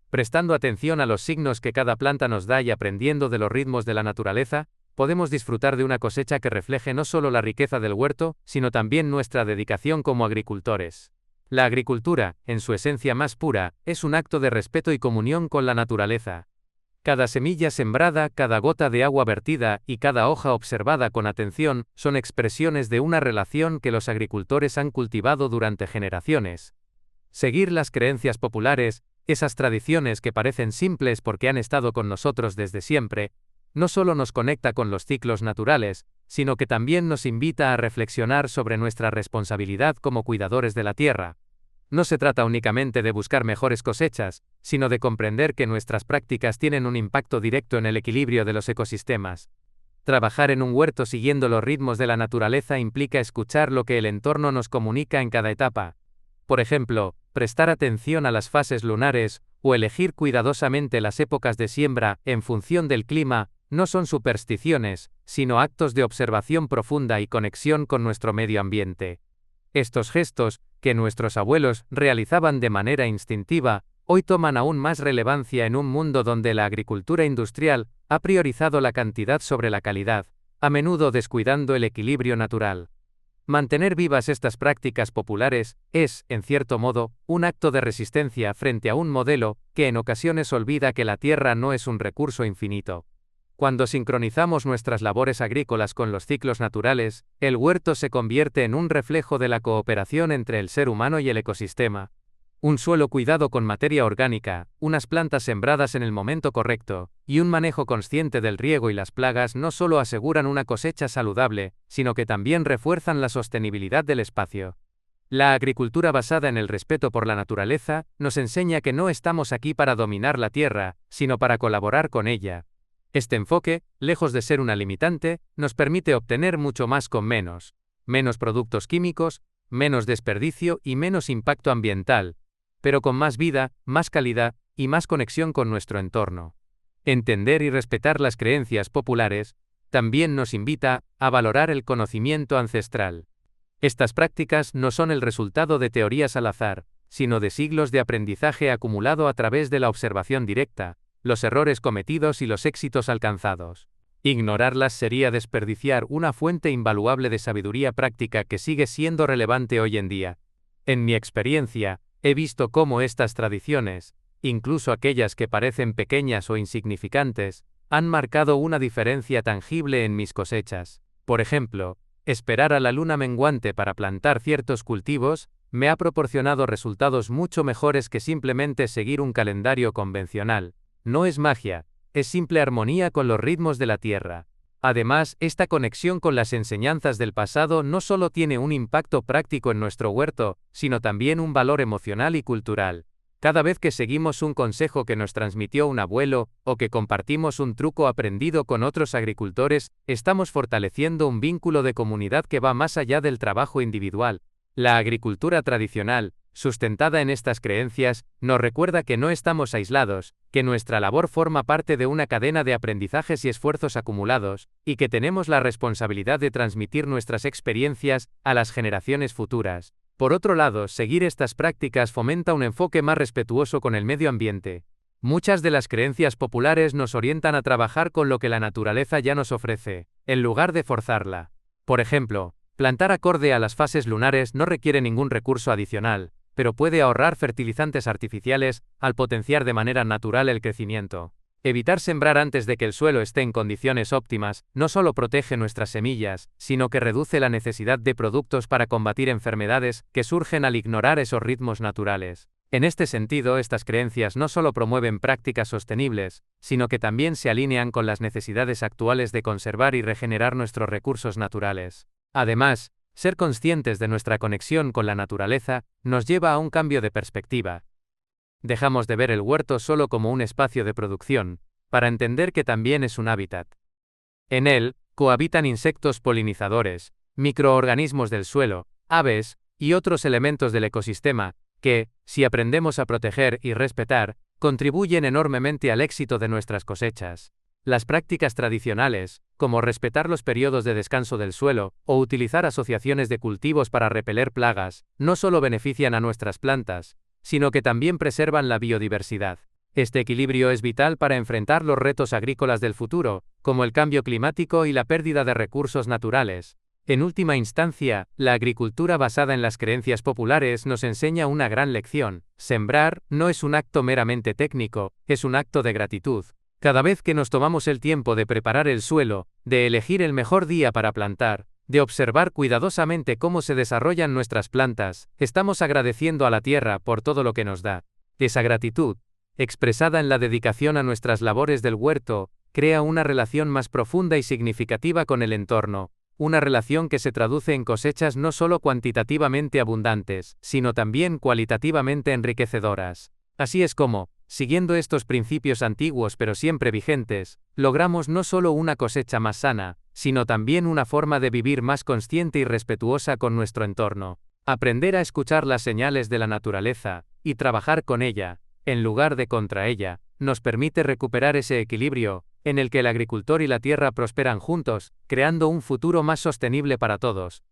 Prestando atención a los signos que cada planta nos da y aprendiendo de los ritmos de la naturaleza, podemos disfrutar de una cosecha que refleje no solo la riqueza del huerto, sino también nuestra dedicación como agricultores. La agricultura, en su esencia más pura, es un acto de respeto y comunión con la naturaleza. Cada semilla sembrada, cada gota de agua vertida y cada hoja observada con atención son expresiones de una relación que los agricultores han cultivado durante generaciones. Seguir las creencias populares, esas tradiciones que parecen simples porque han estado con nosotros desde siempre, no solo nos conecta con los ciclos naturales, sino que también nos invita a reflexionar sobre nuestra responsabilidad como cuidadores de la tierra. No se trata únicamente de buscar mejores cosechas, sino de comprender que nuestras prácticas tienen un impacto directo en el equilibrio de los ecosistemas. Trabajar en un huerto siguiendo los ritmos de la naturaleza implica escuchar lo que el entorno nos comunica en cada etapa. Por ejemplo, prestar atención a las fases lunares, o elegir cuidadosamente las épocas de siembra, en función del clima, no son supersticiones, sino actos de observación profunda y conexión con nuestro medio ambiente. Estos gestos, que nuestros abuelos realizaban de manera instintiva, hoy toman aún más relevancia en un mundo donde la agricultura industrial ha priorizado la cantidad sobre la calidad, a menudo descuidando el equilibrio natural. Mantener vivas estas prácticas populares es, en cierto modo, un acto de resistencia frente a un modelo que en ocasiones olvida que la tierra no es un recurso infinito. Cuando sincronizamos nuestras labores agrícolas con los ciclos naturales, el huerto se convierte en un reflejo de la cooperación entre el ser humano y el ecosistema. Un suelo cuidado con materia orgánica, unas plantas sembradas en el momento correcto, y un manejo consciente del riego y las plagas no solo aseguran una cosecha saludable, sino que también refuerzan la sostenibilidad del espacio. La agricultura basada en el respeto por la naturaleza nos enseña que no estamos aquí para dominar la tierra, sino para colaborar con ella. Este enfoque, lejos de ser una limitante, nos permite obtener mucho más con menos. Menos productos químicos, menos desperdicio y menos impacto ambiental, pero con más vida, más calidad y más conexión con nuestro entorno. Entender y respetar las creencias populares también nos invita a valorar el conocimiento ancestral. Estas prácticas no son el resultado de teorías al azar, sino de siglos de aprendizaje acumulado a través de la observación directa, los errores cometidos y los éxitos alcanzados. Ignorarlas sería desperdiciar una fuente invaluable de sabiduría práctica que sigue siendo relevante hoy en día. En mi experiencia, he visto cómo estas tradiciones, incluso aquellas que parecen pequeñas o insignificantes, han marcado una diferencia tangible en mis cosechas. Por ejemplo, esperar a la luna menguante para plantar ciertos cultivos me ha proporcionado resultados mucho mejores que simplemente seguir un calendario convencional. No es magia, es simple armonía con los ritmos de la tierra. Además, esta conexión con las enseñanzas del pasado no solo tiene un impacto práctico en nuestro huerto, sino también un valor emocional y cultural. Cada vez que seguimos un consejo que nos transmitió un abuelo, o que compartimos un truco aprendido con otros agricultores, estamos fortaleciendo un vínculo de comunidad que va más allá del trabajo individual. La agricultura tradicional, sustentada en estas creencias, nos recuerda que no estamos aislados, que nuestra labor forma parte de una cadena de aprendizajes y esfuerzos acumulados, y que tenemos la responsabilidad de transmitir nuestras experiencias a las generaciones futuras. Por otro lado, seguir estas prácticas fomenta un enfoque más respetuoso con el medio ambiente. Muchas de las creencias populares nos orientan a trabajar con lo que la naturaleza ya nos ofrece, en lugar de forzarla. Por ejemplo, plantar acorde a las fases lunares no requiere ningún recurso adicional, pero puede ahorrar fertilizantes artificiales al potenciar de manera natural el crecimiento. Evitar sembrar antes de que el suelo esté en condiciones óptimas no solo protege nuestras semillas, sino que reduce la necesidad de productos para combatir enfermedades que surgen al ignorar esos ritmos naturales. En este sentido, estas creencias no solo promueven prácticas sostenibles, sino que también se alinean con las necesidades actuales de conservar y regenerar nuestros recursos naturales. Además, ser conscientes de nuestra conexión con la naturaleza nos lleva a un cambio de perspectiva. Dejamos de ver el huerto solo como un espacio de producción, para entender que también es un hábitat. En él, cohabitan insectos polinizadores, microorganismos del suelo, aves, y otros elementos del ecosistema, que, si aprendemos a proteger y respetar, contribuyen enormemente al éxito de nuestras cosechas. Las prácticas tradicionales, como respetar los periodos de descanso del suelo, o utilizar asociaciones de cultivos para repeler plagas, no solo benefician a nuestras plantas, sino que también preservan la biodiversidad. Este equilibrio es vital para enfrentar los retos agrícolas del futuro, como el cambio climático y la pérdida de recursos naturales. En última instancia, la agricultura basada en las creencias populares nos enseña una gran lección. Sembrar no es un acto meramente técnico, es un acto de gratitud. Cada vez que nos tomamos el tiempo de preparar el suelo, de elegir el mejor día para plantar, de observar cuidadosamente cómo se desarrollan nuestras plantas, estamos agradeciendo a la tierra por todo lo que nos da. Esa gratitud, expresada en la dedicación a nuestras labores del huerto, crea una relación más profunda y significativa con el entorno, una relación que se traduce en cosechas no solo cuantitativamente abundantes, sino también cualitativamente enriquecedoras. Así es como, siguiendo estos principios antiguos pero siempre vigentes, logramos no solo una cosecha más sana, sino también una forma de vivir más consciente y respetuosa con nuestro entorno. Aprender a escuchar las señales de la naturaleza, y trabajar con ella, en lugar de contra ella, nos permite recuperar ese equilibrio, en el que el agricultor y la tierra prosperan juntos, creando un futuro más sostenible para todos.